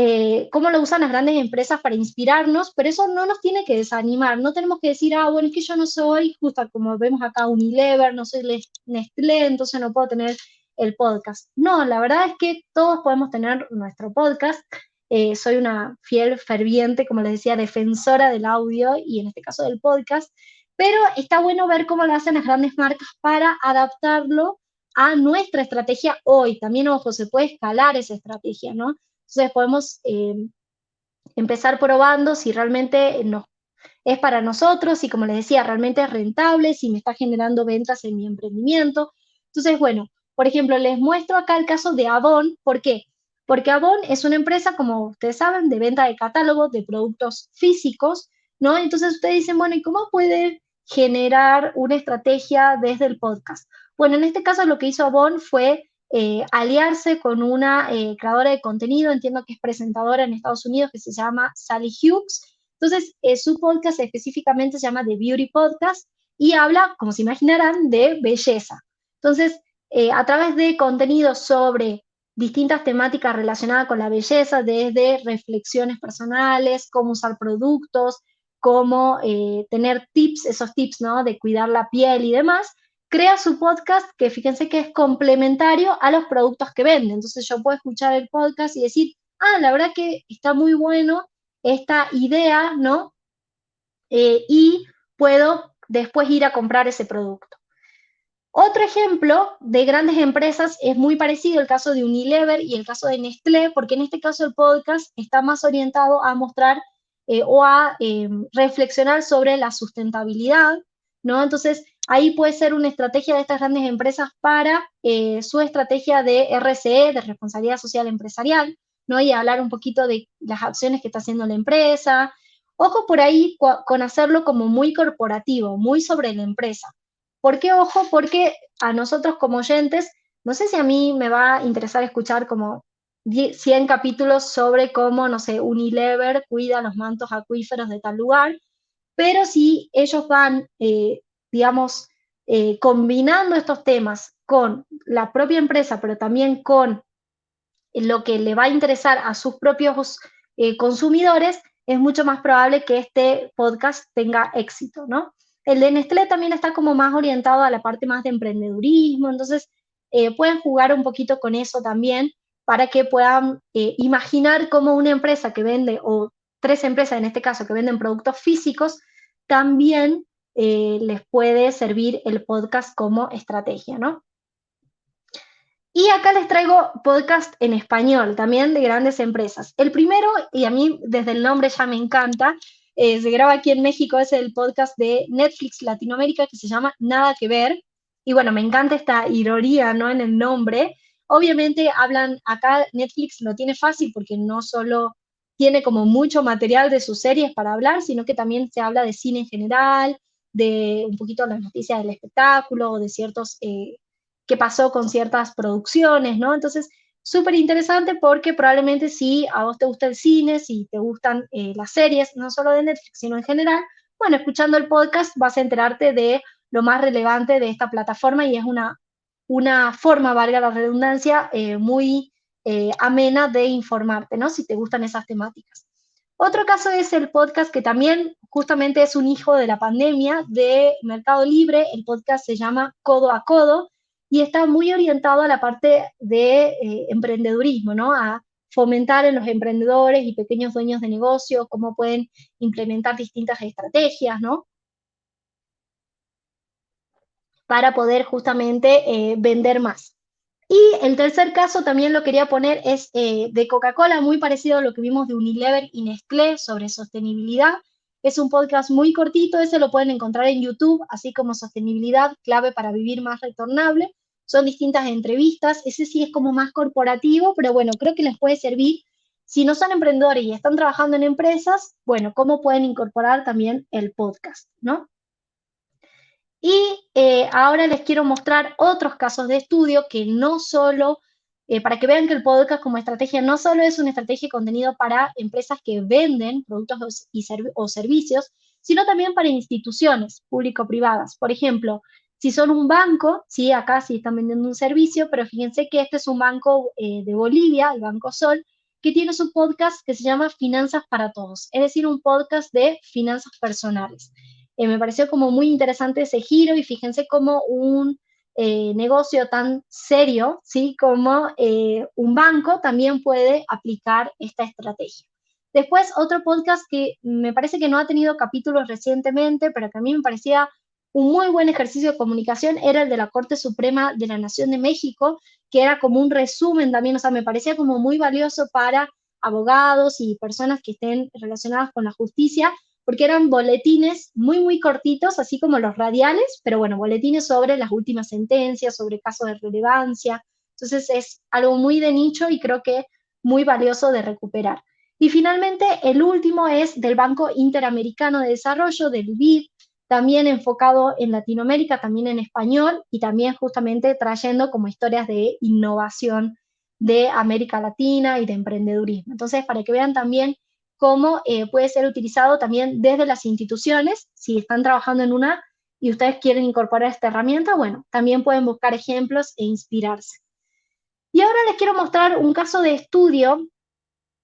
cómo lo usan las grandes empresas para inspirarnos, pero eso no nos tiene que desanimar. No tenemos que decir, bueno, es que yo no soy, justo como vemos acá, Unilever, no soy Nestlé, entonces no puedo tener el podcast. No, la verdad es que todos podemos tener nuestro podcast. Soy una fiel, ferviente, como les decía, defensora del audio y en este caso del podcast, pero está bueno ver cómo lo hacen las grandes marcas para adaptarlo a nuestra estrategia hoy. También, ojo, se puede escalar esa estrategia, ¿no? Entonces podemos empezar probando si realmente es para nosotros, y como les decía, realmente es rentable, si me está generando ventas en mi emprendimiento. Entonces, bueno, por ejemplo, les muestro acá el caso de Avon. ¿Por qué? Porque Avon es una empresa, como ustedes saben, de venta de catálogos de productos físicos, ¿no? Entonces ustedes dicen, bueno, ¿y cómo puede generar una estrategia desde el podcast? Bueno, en este caso lo que hizo Avon fue aliarse con una creadora de contenido, entiendo que es presentadora en Estados Unidos, que se llama Sally Hughes. Entonces, su podcast específicamente se llama The Beauty Podcast y habla, como se imaginarán, de belleza. Entonces, a través de contenidos sobre distintas temáticas relacionadas con la belleza, desde reflexiones personales, cómo usar productos, cómo tener tips, esos tips, ¿no? De cuidar la piel y demás, crea su podcast que fíjense que es complementario a los productos que vende. Entonces yo puedo escuchar el podcast y decir, la verdad que está muy bueno esta idea, ¿no? Y puedo después ir a comprar ese producto. Otro ejemplo de grandes empresas es muy parecido el caso de Unilever y el caso de Nestlé, porque en este caso el podcast está más orientado a mostrar o a reflexionar sobre la sustentabilidad, ¿no? Entonces, ahí puede ser una estrategia de estas grandes empresas para su estrategia de RSE, de responsabilidad social empresarial, ¿no? Y hablar un poquito de las acciones que está haciendo la empresa. Ojo por ahí con hacerlo como muy corporativo, muy sobre la empresa. ¿Por qué ojo? Porque a nosotros como oyentes, no sé si a mí me va a interesar escuchar como 100 capítulos sobre cómo, no sé, Unilever cuida los mantos acuíferos de tal lugar, pero si ellos van, digamos, combinando estos temas con la propia empresa, pero también con lo que le va a interesar a sus propios consumidores, es mucho más probable que este podcast tenga éxito, ¿no? El de Nestlé también está como más orientado a la parte más de emprendedurismo, entonces pueden jugar un poquito con eso también para que puedan imaginar cómo una empresa que vende, o 3 empresas en este caso, que venden productos físicos, también les puede servir el podcast como estrategia, ¿no? Y acá les traigo podcast en español, también de grandes empresas. El primero, y a mí desde el nombre ya me encanta, se graba aquí en México, es el podcast de Netflix Latinoamérica que se llama Nada que Ver. Y bueno, me encanta esta ironía, ¿no? En el nombre. Obviamente hablan, acá Netflix lo tiene fácil porque no solo tiene como mucho material de sus series para hablar, sino que también se habla de cine en general, de un poquito las noticias del espectáculo, de ciertos, qué pasó con ciertas producciones, ¿no? Entonces, súper interesante porque probablemente si a vos te gusta el cine, si te gustan las series, no solo de Netflix, sino en general, bueno, escuchando el podcast vas a enterarte de lo más relevante de esta plataforma y es una forma, valga la redundancia, muy amena de informarte, ¿no? Si te gustan esas temáticas. Otro caso es el podcast que también justamente es un hijo de la pandemia de Mercado Libre. El podcast se llama Codo a Codo y está muy orientado a la parte de emprendedurismo, ¿no? A fomentar en los emprendedores y pequeños dueños de negocio cómo pueden implementar distintas estrategias, ¿no? Para poder justamente vender más. Y el tercer caso también lo quería poner es de Coca-Cola, muy parecido a lo que vimos de Unilever y Nestlé sobre sostenibilidad. Es un podcast muy cortito, ese lo pueden encontrar en YouTube, así como Sostenibilidad, clave para vivir más retornable. Son distintas entrevistas, ese sí es como más corporativo, pero bueno, creo que les puede servir. Si no son emprendedores y están trabajando en empresas, bueno, cómo pueden incorporar también el podcast, ¿no? Y ahora les quiero mostrar otros casos de estudio que no solo, para que vean que el podcast como estrategia no solo es una estrategia de contenido para empresas que venden productos o servicios, sino también para instituciones público-privadas. Por ejemplo, si son un banco, sí, acá sí están vendiendo un servicio, pero fíjense que este es un banco de Bolivia, el Banco Sol, que tiene su podcast que se llama Finanzas para Todos, es decir, un podcast de finanzas personales. Me pareció como muy interesante ese giro y fíjense cómo un negocio tan serio, ¿sí? Como un banco también puede aplicar esta estrategia. Después, otro podcast que me parece que no ha tenido capítulos recientemente, pero que a mí me parecía un muy buen ejercicio de comunicación, era el de la Corte Suprema de la Nación de México, que era como un resumen también, o sea, me parecía como muy valioso para abogados y personas que estén relacionadas con la justicia, porque eran boletines muy, muy cortitos, así como los radiales, pero bueno, boletines sobre las últimas sentencias, sobre casos de relevancia. Entonces es algo muy de nicho y creo que muy valioso de recuperar. Y finalmente, el último es del Banco Interamericano de Desarrollo, del BID, también enfocado en Latinoamérica, también en español y también justamente trayendo como historias de innovación de América Latina y de emprendedurismo. Entonces, para que vean también cómo puede ser utilizado también desde las instituciones, si están trabajando en una y ustedes quieren incorporar esta herramienta, bueno, también pueden buscar ejemplos e inspirarse. Y ahora les quiero mostrar un caso de estudio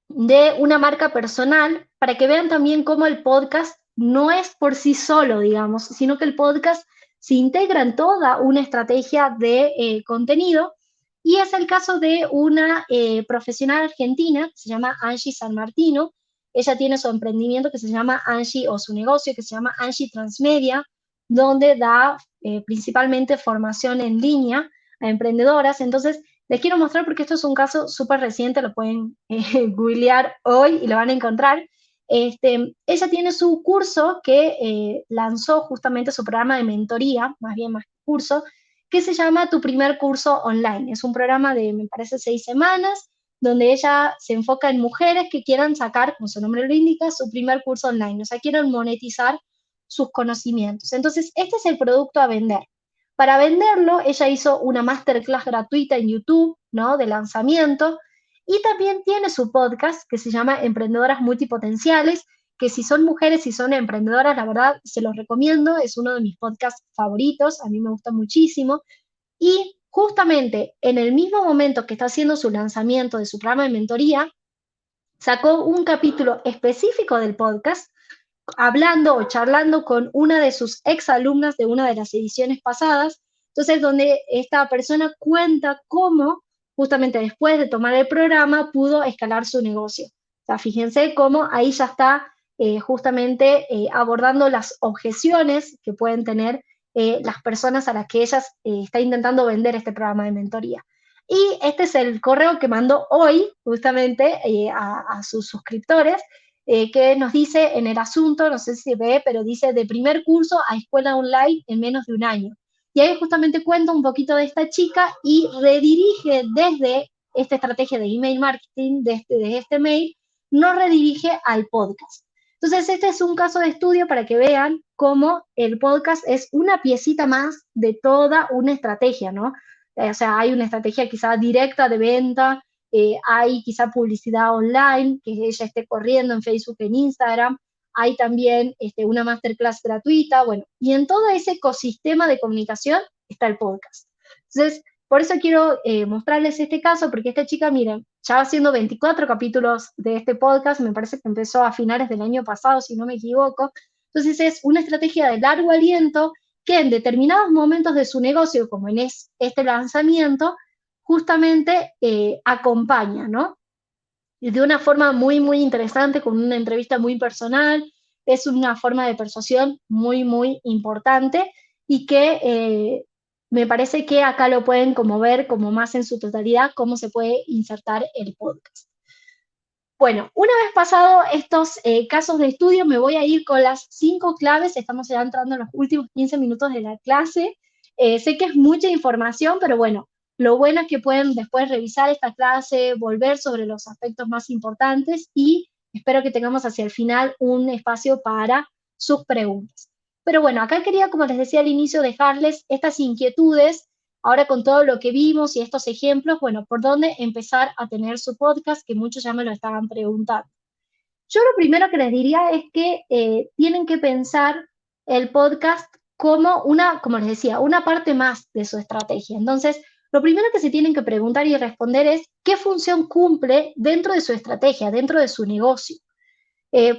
de una marca personal para que vean también cómo el podcast no es por sí solo, digamos, sino que el podcast se integra en toda una estrategia de contenido y es el caso de una profesional argentina que se llama Angie San Martino. Ella tiene su emprendimiento que se llama Angie, o su negocio que se llama Angie Transmedia, donde da principalmente formación en línea a emprendedoras. Entonces, les quiero mostrar porque esto es un caso súper reciente, lo pueden googlear hoy y lo van a encontrar. Ella tiene su curso que lanzó justamente su programa de mentoría, más bien más curso, que se llama Tu Primer Curso Online. Es un programa de, me parece, 6 semanas, donde ella se enfoca en mujeres que quieran sacar, como su nombre lo indica, su primer curso online, o sea, quieren monetizar sus conocimientos. Entonces, este es el producto a vender. Para venderlo, ella hizo una masterclass gratuita en YouTube, ¿no? De lanzamiento, y también tiene su podcast que se llama Emprendedoras Multipotenciales, que si son mujeres, si son emprendedoras, la verdad, se los recomiendo, es uno de mis podcasts favoritos, a mí me gusta muchísimo, y justamente en el mismo momento que está haciendo su lanzamiento de su programa de mentoría, sacó un capítulo específico del podcast hablando o charlando con una de sus exalumnas de una de las ediciones pasadas, entonces donde esta persona cuenta cómo justamente después de tomar el programa pudo escalar su negocio. O sea, fíjense cómo ahí ya está justamente abordando las objeciones que pueden tener las personas a las que ellas está intentando vender este programa de mentoría. Y este es el correo que mandó hoy justamente a sus suscriptores, que nos dice en el asunto, no sé si se ve, pero dice de primer curso a escuela online en menos de un año. Y ahí justamente cuenta un poquito de esta chica y redirige desde esta estrategia de email marketing, de este mail, no redirige al podcast. Entonces, este es un caso de estudio para que vean cómo el podcast es una piecita más de toda una estrategia, ¿no? O sea, hay una estrategia quizá directa de venta, hay quizá publicidad online, que ella esté corriendo en Facebook, en Instagram, hay también una masterclass gratuita, bueno, y en todo ese ecosistema de comunicación está el podcast. Entonces, por eso quiero mostrarles este caso, porque esta chica, miren, ya va haciendo 24 capítulos de este podcast, me parece que empezó a finales del año pasado, si no me equivoco. Entonces es una estrategia de largo aliento que en determinados momentos de su negocio, como en este lanzamiento, justamente acompaña, ¿no? Y de una forma muy, muy interesante, con una entrevista muy personal, es una forma de persuasión muy, muy importante y que me parece que acá lo pueden como ver como más en su totalidad, cómo se puede insertar el podcast. Bueno, una vez pasado estos casos de estudio, me voy a ir con las 5 claves. Estamos ya entrando en los últimos 15 minutos de la clase. Sé que es mucha información, pero bueno, lo bueno es que pueden después revisar esta clase, volver sobre los aspectos más importantes y espero que tengamos hacia el final un espacio para sus preguntas. Pero bueno, acá quería, como les decía al inicio, dejarles estas inquietudes. Ahora con todo lo que vimos y estos ejemplos, bueno, ¿por dónde empezar a tener su podcast? Que muchos ya me lo estaban preguntando. Yo lo primero que les diría es que tienen que pensar el podcast como como les decía, una parte más de su estrategia. Entonces, lo primero que se tienen que preguntar y responder es qué función cumple dentro de su estrategia, dentro de su negocio.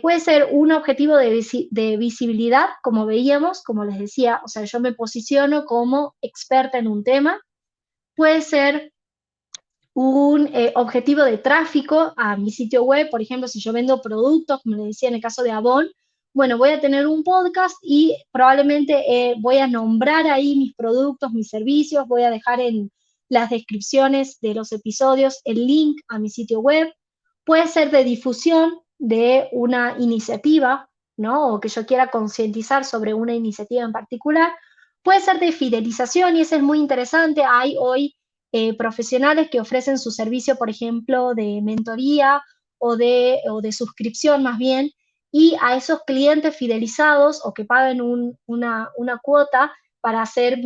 Puede ser un objetivo de visibilidad, como veíamos, como les decía, o sea, yo me posiciono como experta en un tema. Puede ser un objetivo de tráfico a mi sitio web, por ejemplo, si yo vendo productos, como les decía en el caso de Avon, bueno, voy a tener un podcast y probablemente voy a nombrar ahí mis productos, mis servicios, voy a dejar en las descripciones de los episodios el link a mi sitio web. Puede ser de difusión de una iniciativa, ¿no? O que yo quiera concientizar sobre una iniciativa en particular. Puede ser de fidelización y eso es muy interesante. Hay hoy profesionales que ofrecen su servicio, por ejemplo, de mentoría o de suscripción más bien, y a esos clientes fidelizados o que paguen una cuota para ser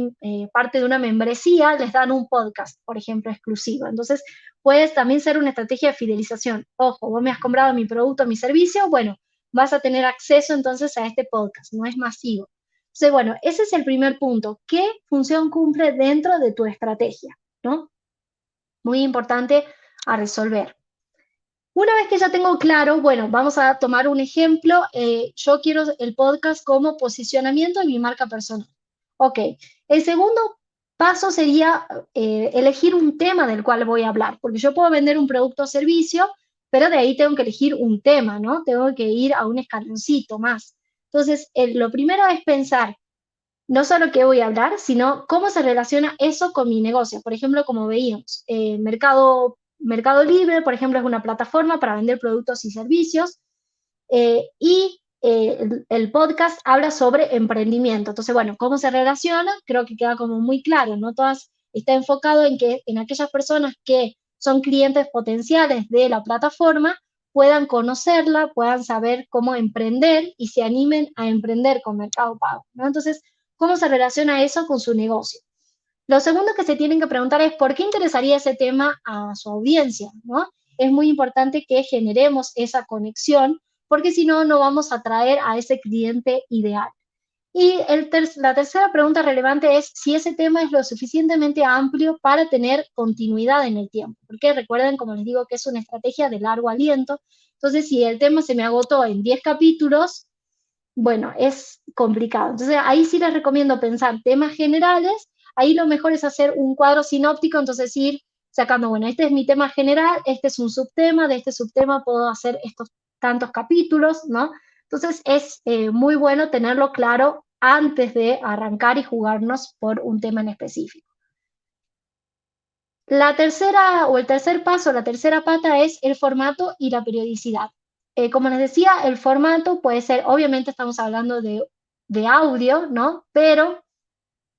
parte de una membresía, les dan un podcast, por ejemplo, exclusivo. Entonces, puede también ser una estrategia de fidelización. Ojo, vos me has comprado mi producto, mi servicio, bueno, vas a tener acceso entonces a este podcast, no es masivo. Entonces, bueno, ese es el primer punto. ¿Qué función cumple dentro de tu estrategia? ¿No? Muy importante a resolver. Una vez que ya tengo claro, bueno, vamos a tomar un ejemplo. Yo quiero el podcast como posicionamiento de mi marca personal. Ok, el segundo paso sería elegir un tema del cual voy a hablar, porque yo puedo vender un producto o servicio, pero de ahí tengo que elegir un tema, ¿no? Tengo que ir a un escaloncito más. Entonces, lo primero es pensar no solo qué voy a hablar, sino cómo se relaciona eso con mi negocio. Por ejemplo, como veíamos, Mercado Libre, por ejemplo, es una plataforma para vender productos y servicios, el podcast habla sobre emprendimiento. Entonces, bueno, ¿cómo se relaciona? Creo que queda como muy claro, ¿no? Está enfocado en aquellas personas que son clientes potenciales de la plataforma puedan conocerla, puedan saber cómo emprender y se animen a emprender con Mercado Pago, ¿no? Entonces, ¿cómo se relaciona eso con su negocio? Lo segundo que se tienen que preguntar es por qué interesaría ese tema a su audiencia, ¿no? Es muy importante que generemos esa conexión, porque si no, no vamos a atraer a ese cliente ideal. Y la tercera pregunta relevante es si ese tema es lo suficientemente amplio para tener continuidad en el tiempo. Porque recuerden, como les digo, que es una estrategia de largo aliento. Entonces, si el tema se me agotó en 10 capítulos, bueno, es complicado. Entonces, ahí sí les recomiendo pensar temas generales. Ahí lo mejor es hacer un cuadro sinóptico, entonces ir sacando, bueno, este es mi tema general, este es un subtema, de este subtema puedo hacer estos tantos capítulos, ¿no? Entonces, es muy bueno tenerlo claro antes de arrancar y jugarnos por un tema en específico. La tercera o el tercer paso, la tercera pata es el formato y la periodicidad. Como les decía, el formato puede ser, obviamente estamos hablando de audio, ¿no? Pero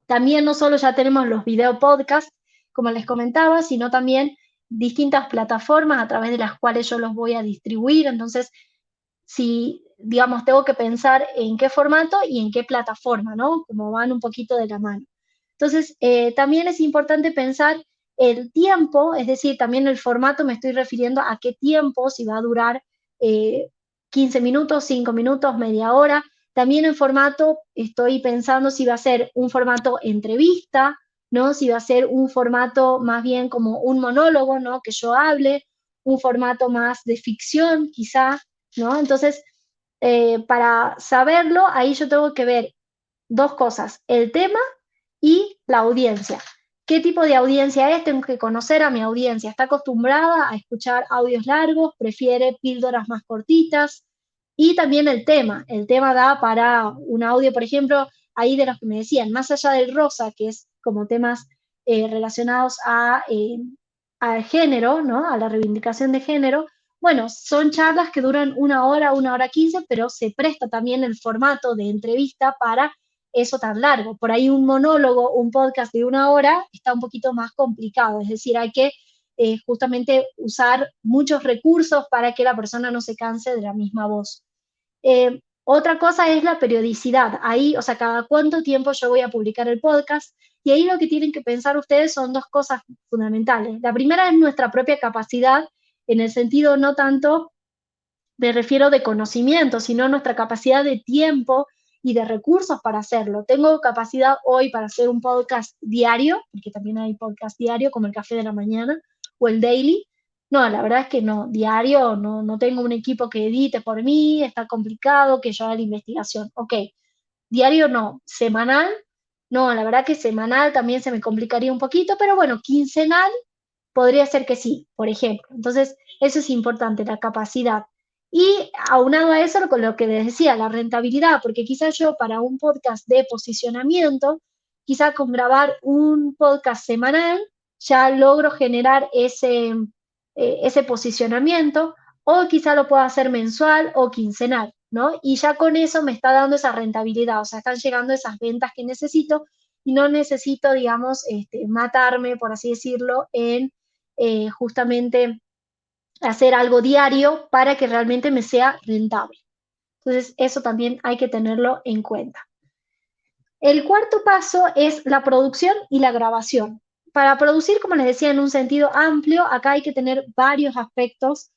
también no solo ya tenemos los video podcasts, como les comentaba, sino también distintas plataformas a través de las cuales yo los voy a distribuir. Entonces, si, digamos, tengo que pensar en qué formato y en qué plataforma, ¿no? Como van un poquito de la mano. Entonces, también es importante pensar el tiempo, es decir, también el formato, me estoy refiriendo a qué tiempo, si va a durar 15 minutos, 5 minutos, media hora. También en formato estoy pensando si va a ser un formato entrevista, ¿no? Si va a ser un formato más bien como un monólogo, ¿no? Que yo hable, un formato más de ficción, quizá, ¿no? Entonces, para saberlo, ahí yo tengo que ver dos cosas, el tema y la audiencia. ¿Qué tipo de audiencia es? Tengo que conocer a mi audiencia. ¿Está acostumbrada a escuchar audios largos? ¿Prefiere píldoras más cortitas? Y también el tema. El tema da para un audio, por ejemplo, ahí de los que me decían, más allá del rosa, que es como temas relacionados al género, ¿no? A la reivindicación de género. Bueno, son charlas que duran 1 hora 15, pero se presta también el formato de entrevista para eso tan largo. Por ahí un monólogo, un podcast de 1 hora está un poquito más complicado, es decir, hay que justamente usar muchos recursos para que la persona no se canse de la misma voz. Otra cosa es la periodicidad. Ahí, o sea, cada cuánto tiempo yo voy a publicar el podcast. Y ahí lo que tienen que pensar ustedes son dos cosas fundamentales. La primera es nuestra propia capacidad, en el sentido no tanto, me refiero de conocimiento, sino nuestra capacidad de tiempo y de recursos para hacerlo. Tengo capacidad hoy para hacer un podcast diario, porque también hay podcast diario, como el Café de la Mañana o el Daily. No, la verdad es que no, diario no tengo un equipo que edite por mí, está complicado, que yo haga la investigación. Ok, diario no, semanal, no, la verdad que semanal también se me complicaría un poquito, pero bueno, quincenal podría ser que sí, por ejemplo. Entonces, eso es importante, la capacidad. Y aunado a eso, con lo que les decía, la rentabilidad, porque quizás yo para un podcast de posicionamiento, quizás con grabar un podcast semanal, ya logro generar ese posicionamiento, o quizá lo pueda hacer mensual o quincenal, ¿no? Y ya con eso me está dando esa rentabilidad, o sea, están llegando esas ventas que necesito y no necesito, digamos, matarme, por así decirlo, en justamente hacer algo diario para que realmente me sea rentable. Entonces, eso también hay que tenerlo en cuenta. El cuarto paso es la producción y la grabación. Para producir, como les decía, en un sentido amplio, acá hay que tener varios aspectos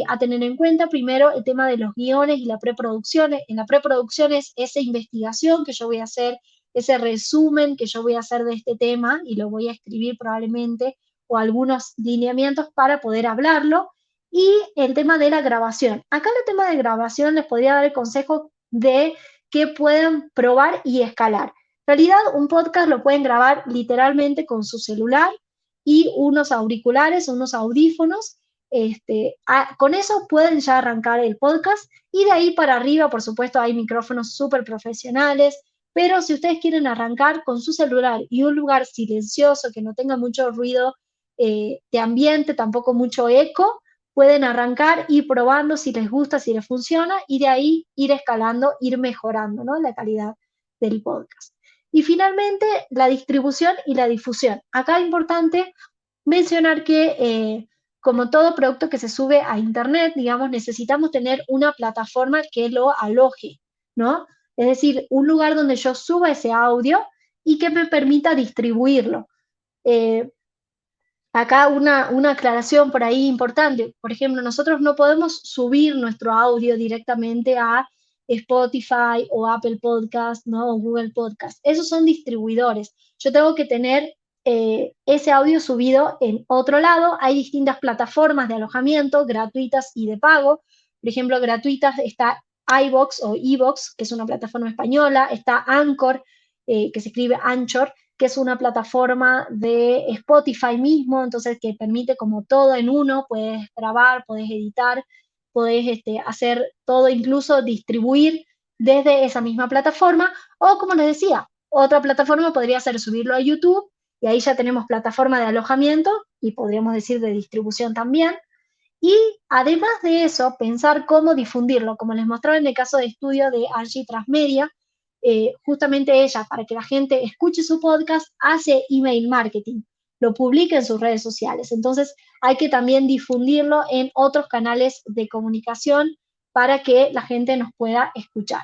a tener en cuenta. Primero, el tema de los guiones y la preproducción. En la preproducción es esa investigación que yo voy a hacer, ese resumen que yo voy a hacer de este tema y lo voy a escribir probablemente o algunos lineamientos para poder hablarlo. Y el tema de la grabación. Acá en el tema de grabación les podría dar el consejo de que puedan probar y escalar. En realidad, un podcast lo pueden grabar literalmente con su celular y unos auriculares, unos audífonos. Con eso pueden ya arrancar el podcast y de ahí para arriba, por supuesto, hay micrófonos súper profesionales, pero si ustedes quieren arrancar con su celular y un lugar silencioso, que no tenga mucho ruido de ambiente, tampoco mucho eco, pueden arrancar, ir probando si les gusta, si les funciona, y de ahí ir escalando, ir mejorando, ¿no? La calidad del podcast. Y finalmente, la distribución y la difusión. Acá es importante mencionar que, como todo producto que se sube a Internet, digamos, necesitamos tener una plataforma que lo aloje, ¿no? Es decir, un lugar donde yo suba ese audio y que me permita distribuirlo. Eh, Acá una aclaración por ahí importante. Por ejemplo, nosotros no podemos subir nuestro audio directamente a Spotify o Apple Podcast, ¿no? O Google Podcast. Esos son distribuidores. Yo tengo que tener ese audio subido en otro lado. Hay distintas plataformas de alojamiento gratuitas y de pago. Por ejemplo, gratuitas está iVoox o Evox, que es una plataforma española. Está Anchor, que se escribe Anchor, que es una plataforma de Spotify mismo, entonces que permite como todo en uno, puedes grabar, puedes editar, puedes hacer todo, incluso distribuir desde esa misma plataforma, o como les decía, otra plataforma podría ser subirlo a YouTube, y ahí ya tenemos plataforma de alojamiento, y podríamos decir de distribución también, y además de eso, pensar cómo difundirlo, como les mostraba en el caso de estudio de Angie Transmedia, justamente ella, para que la gente escuche su podcast, hace email marketing. lo publique en sus redes sociales. Entonces hay que también difundirlo en otros canales de comunicación para que la gente nos pueda escuchar.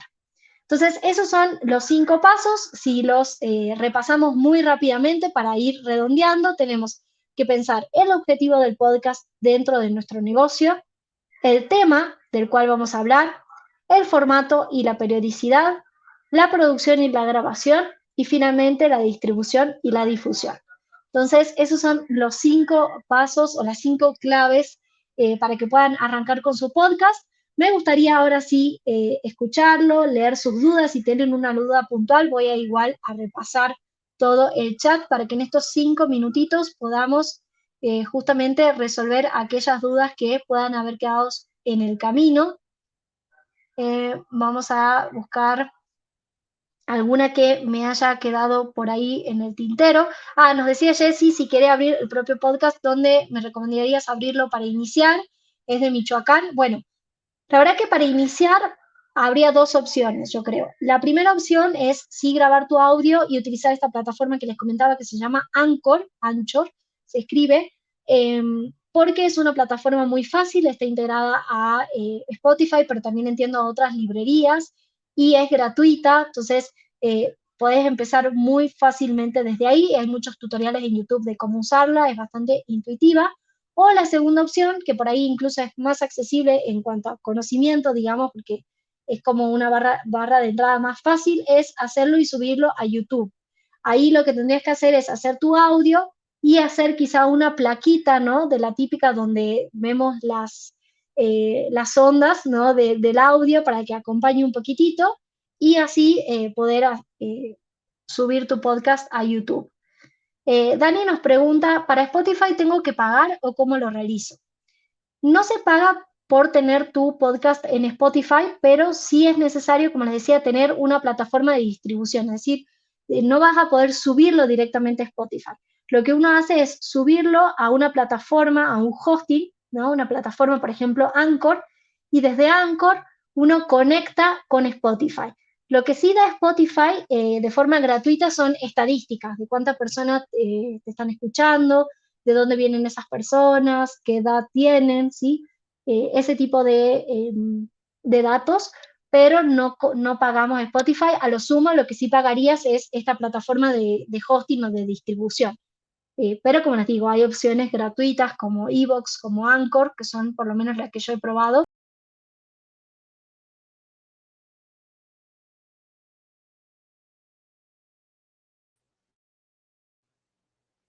Entonces, esos son los 5 pasos. Si los repasamos muy rápidamente para ir redondeando, tenemos que pensar el objetivo del podcast dentro de nuestro negocio, el tema del cual vamos a hablar, el formato y la periodicidad, la producción y la grabación y finalmente la distribución y la difusión. Entonces, esos son los 5 pasos o las 5 claves para que puedan arrancar con su podcast. Me gustaría ahora sí escucharlo, leer sus dudas. Si tienen una duda puntual, voy a igual a repasar todo el chat para que en estos 5 minutitos podamos justamente resolver aquellas dudas que puedan haber quedado en el camino. Vamos a buscar alguna que me haya quedado por ahí en el tintero. Nos decía Jessy si quiere abrir el propio podcast, ¿dónde me recomendarías abrirlo para iniciar? Es de Michoacán. Bueno, la verdad que para iniciar habría 2 opciones, yo creo. La primera opción es sí grabar tu audio y utilizar esta plataforma que les comentaba que se llama Anchor, se escribe, porque es una plataforma muy fácil, está integrada a Spotify, pero también entiendo a otras librerías y es gratuita, entonces podés empezar muy fácilmente desde ahí. Hay muchos tutoriales en YouTube de cómo usarla, es bastante intuitiva. O la segunda opción, que por ahí incluso es más accesible en cuanto a conocimiento, digamos, porque es como una barra de entrada más fácil, es hacerlo y subirlo a YouTube. Ahí lo que tendrías que hacer es hacer tu audio y hacer quizá una plaquita, ¿no? De la típica donde vemos las ondas, ¿no? Del audio para que acompañe un poquitito y así poder subir tu podcast a YouTube. Dani nos pregunta, ¿para Spotify tengo que pagar o cómo lo realizo? No se paga por tener tu podcast en Spotify, pero sí es necesario, como les decía, tener una plataforma de distribución, es decir, no vas a poder subirlo directamente a Spotify. Lo que uno hace es subirlo a una plataforma, a un hosting, ¿no? Una plataforma, por ejemplo, Anchor, y desde Anchor uno conecta con Spotify. Lo que sí da Spotify de forma gratuita son estadísticas de cuántas personas te están escuchando, de dónde vienen esas personas, qué edad tienen, ¿sí? Ese tipo de datos, pero no pagamos Spotify. A lo sumo, lo que sí pagarías es esta plataforma de hosting o de distribución. Pero como les digo, hay opciones gratuitas como iVoox, como Anchor, que son por lo menos las que yo he probado.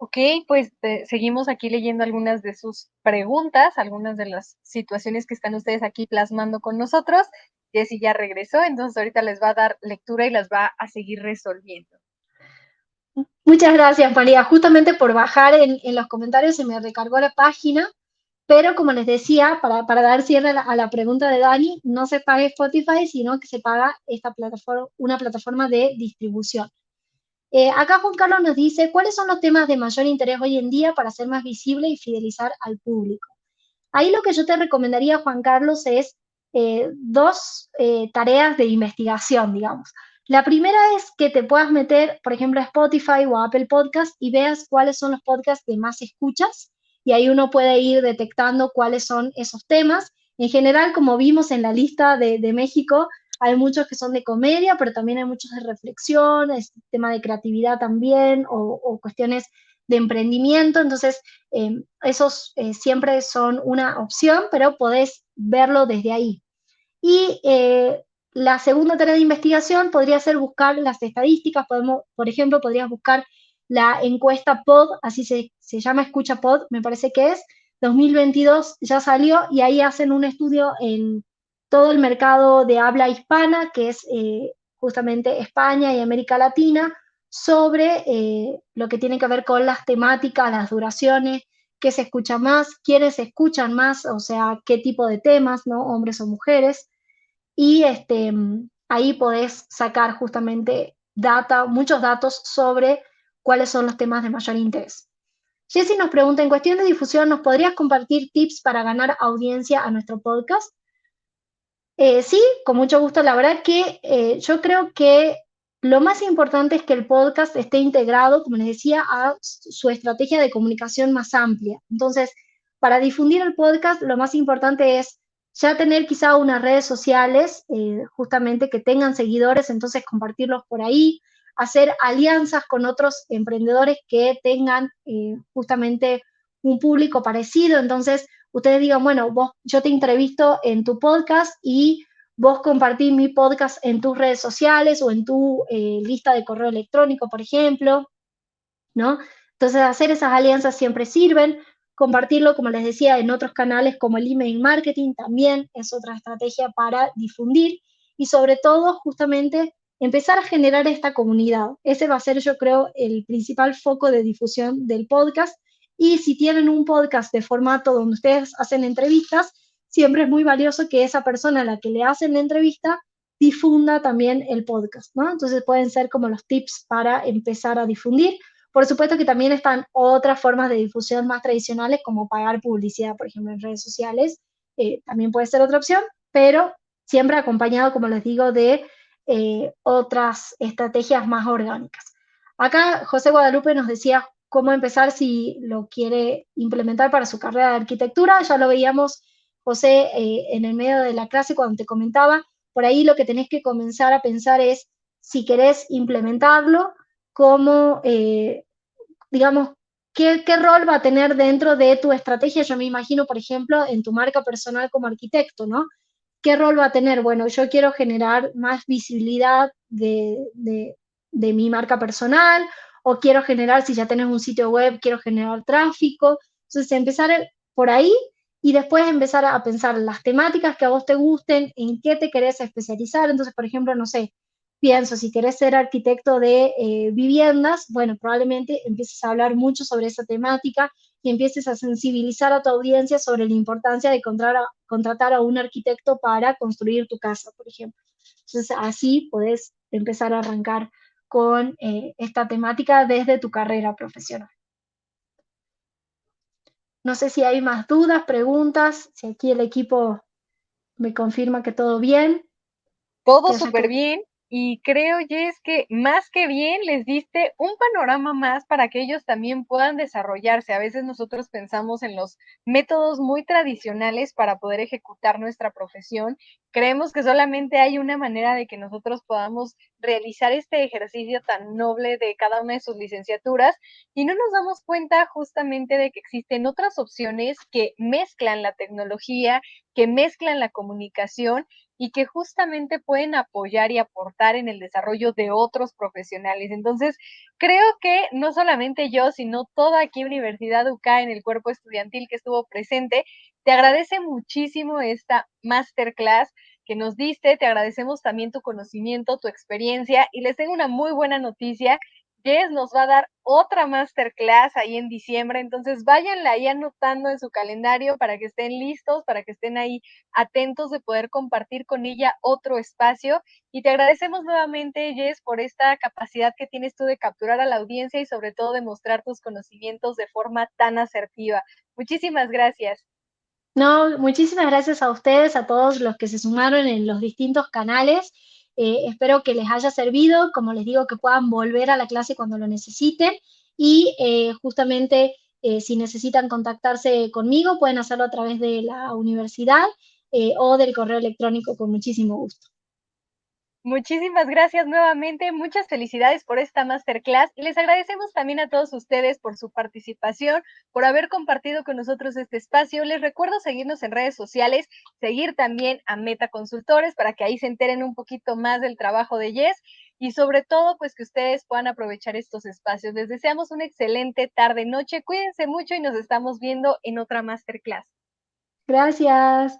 Ok, pues seguimos aquí leyendo algunas de sus preguntas, algunas de las situaciones que están ustedes aquí plasmando con nosotros. Jessy ya regresó, entonces ahorita les va a dar lectura y las va a seguir resolviendo. Muchas gracias, María. Justamente por bajar en los comentarios se me recargó la página, pero como les decía, para dar cierre a la pregunta de Dani, no se paga Spotify, sino que se paga una plataforma de distribución. Acá Juan Carlos nos dice, ¿cuáles son los temas de mayor interés hoy en día para ser más visible y fidelizar al público? Ahí lo que yo te recomendaría, Juan Carlos, es 2 tareas de investigación, digamos. La primera es que te puedas meter, por ejemplo, a Spotify o a Apple Podcast y veas cuáles son los podcasts que más escuchas y ahí uno puede ir detectando cuáles son esos temas. En general, como vimos en la lista de México, hay muchos que son de comedia, pero también hay muchos de reflexión, es tema de creatividad también o cuestiones de emprendimiento. Entonces, esos siempre son una opción, pero podés verlo desde ahí. Y la segunda tarea de investigación podría ser buscar las estadísticas. Por ejemplo, podrías buscar la encuesta POD, así se llama Escucha POD, me parece que es, 2022 ya salió y ahí hacen un estudio en todo el mercado de habla hispana, que es justamente España y América Latina, sobre lo que tiene que ver con las temáticas, las duraciones, qué se escucha más, quiénes se escuchan más, o sea, qué tipo de temas, ¿no? Hombres o mujeres. Y ahí podés sacar justamente muchos datos sobre cuáles son los temas de mayor interés. Jessy nos pregunta, en cuestión de difusión, ¿nos podrías compartir tips para ganar audiencia a nuestro podcast? Sí, con mucho gusto. La verdad que yo creo que lo más importante es que el podcast esté integrado, como les decía, a su estrategia de comunicación más amplia. Entonces, para difundir el podcast, lo más importante es ya tener quizá unas redes sociales, justamente que tengan seguidores, entonces compartirlos por ahí, hacer alianzas con otros emprendedores que tengan justamente un público parecido. Entonces, ustedes digan, bueno, yo te entrevisto en tu podcast y vos compartís mi podcast en tus redes sociales o en tu lista de correo electrónico, por ejemplo, ¿no? Entonces, hacer esas alianzas siempre sirven. Compartirlo, como les decía, en otros canales como el email marketing también es otra estrategia para difundir y sobre todo, justamente, empezar a generar esta comunidad. Ese va a ser, yo creo, el principal foco de difusión del podcast. Y si tienen un podcast de formato donde ustedes hacen entrevistas, siempre es muy valioso que esa persona a la que le hacen la entrevista difunda también el podcast, ¿no? Entonces pueden ser como los tips para empezar a difundir. Por supuesto que también están otras formas de difusión más tradicionales, como pagar publicidad, por ejemplo, en redes sociales. También puede ser otra opción, pero siempre acompañado, como les digo, de otras estrategias más orgánicas. Acá José Guadalupe nos decía cómo empezar si lo quiere implementar para su carrera de arquitectura. Ya lo veíamos, José, en el medio de la clase cuando te comentaba. Por ahí lo que tenés que comenzar a pensar es si querés implementarlo, cómo, digamos, qué rol va a tener dentro de tu estrategia. Yo me imagino, por ejemplo, en tu marca personal como arquitecto, ¿no? ¿Qué rol va a tener? Bueno, yo quiero generar más visibilidad de mi marca personal, o quiero generar, si ya tenés un sitio web, quiero generar tráfico. Entonces, empezar por ahí y después empezar a pensar las temáticas que a vos te gusten, en qué te querés especializar. Entonces, por ejemplo, no sé, pienso, si querés ser arquitecto de viviendas, bueno, probablemente empieces a hablar mucho sobre esa temática y empieces a sensibilizar a tu audiencia sobre la importancia de contratar a un arquitecto para construir tu casa, por ejemplo. Entonces, así podés empezar a arrancar con esta temática desde tu carrera profesional. No sé si hay más dudas, preguntas, si aquí el equipo me confirma que todo bien, Todo que haya súper quedado. bien y creo, Jess, que más que bien les diste un panorama más para que ellos también puedan desarrollarse. A veces nosotros pensamos en los métodos muy tradicionales para poder ejecutar nuestra profesión. Creemos que solamente hay una manera de que nosotros podamos realizar este ejercicio tan noble de cada una de sus licenciaturas y no nos damos cuenta justamente de que existen otras opciones que mezclan la tecnología, que mezclan la comunicación y que justamente pueden apoyar y aportar en el desarrollo de otros profesionales. Entonces, creo que no solamente yo, sino toda aquí Universidad UCA en el cuerpo estudiantil que estuvo presente, te agradece muchísimo esta masterclass que nos diste, te agradecemos también tu conocimiento, tu experiencia y les tengo una muy buena noticia. Jess nos va a dar otra masterclass ahí en diciembre, entonces váyanla ahí anotando en su calendario para que estén listos, para que estén ahí atentos de poder compartir con ella otro espacio. Y te agradecemos nuevamente, Jess, por esta capacidad que tienes tú de capturar a la audiencia y sobre todo de mostrar tus conocimientos de forma tan asertiva. Muchísimas gracias. No, muchísimas gracias a ustedes, a todos los que se sumaron en los distintos canales. Espero que les haya servido, como les digo, que puedan volver a la clase cuando lo necesiten y justamente si necesitan contactarse conmigo, pueden hacerlo a través de la universidad o del correo electrónico con muchísimo gusto. Muchísimas gracias nuevamente, muchas felicidades por esta masterclass y les agradecemos también a todos ustedes por su participación, por haber compartido con nosotros este espacio. Les recuerdo seguirnos en redes sociales, seguir también a Meta Consultores para que ahí se enteren un poquito más del trabajo de Jess y sobre todo pues que ustedes puedan aprovechar estos espacios. Les deseamos una excelente tarde, noche, cuídense mucho y nos estamos viendo en otra masterclass. Gracias.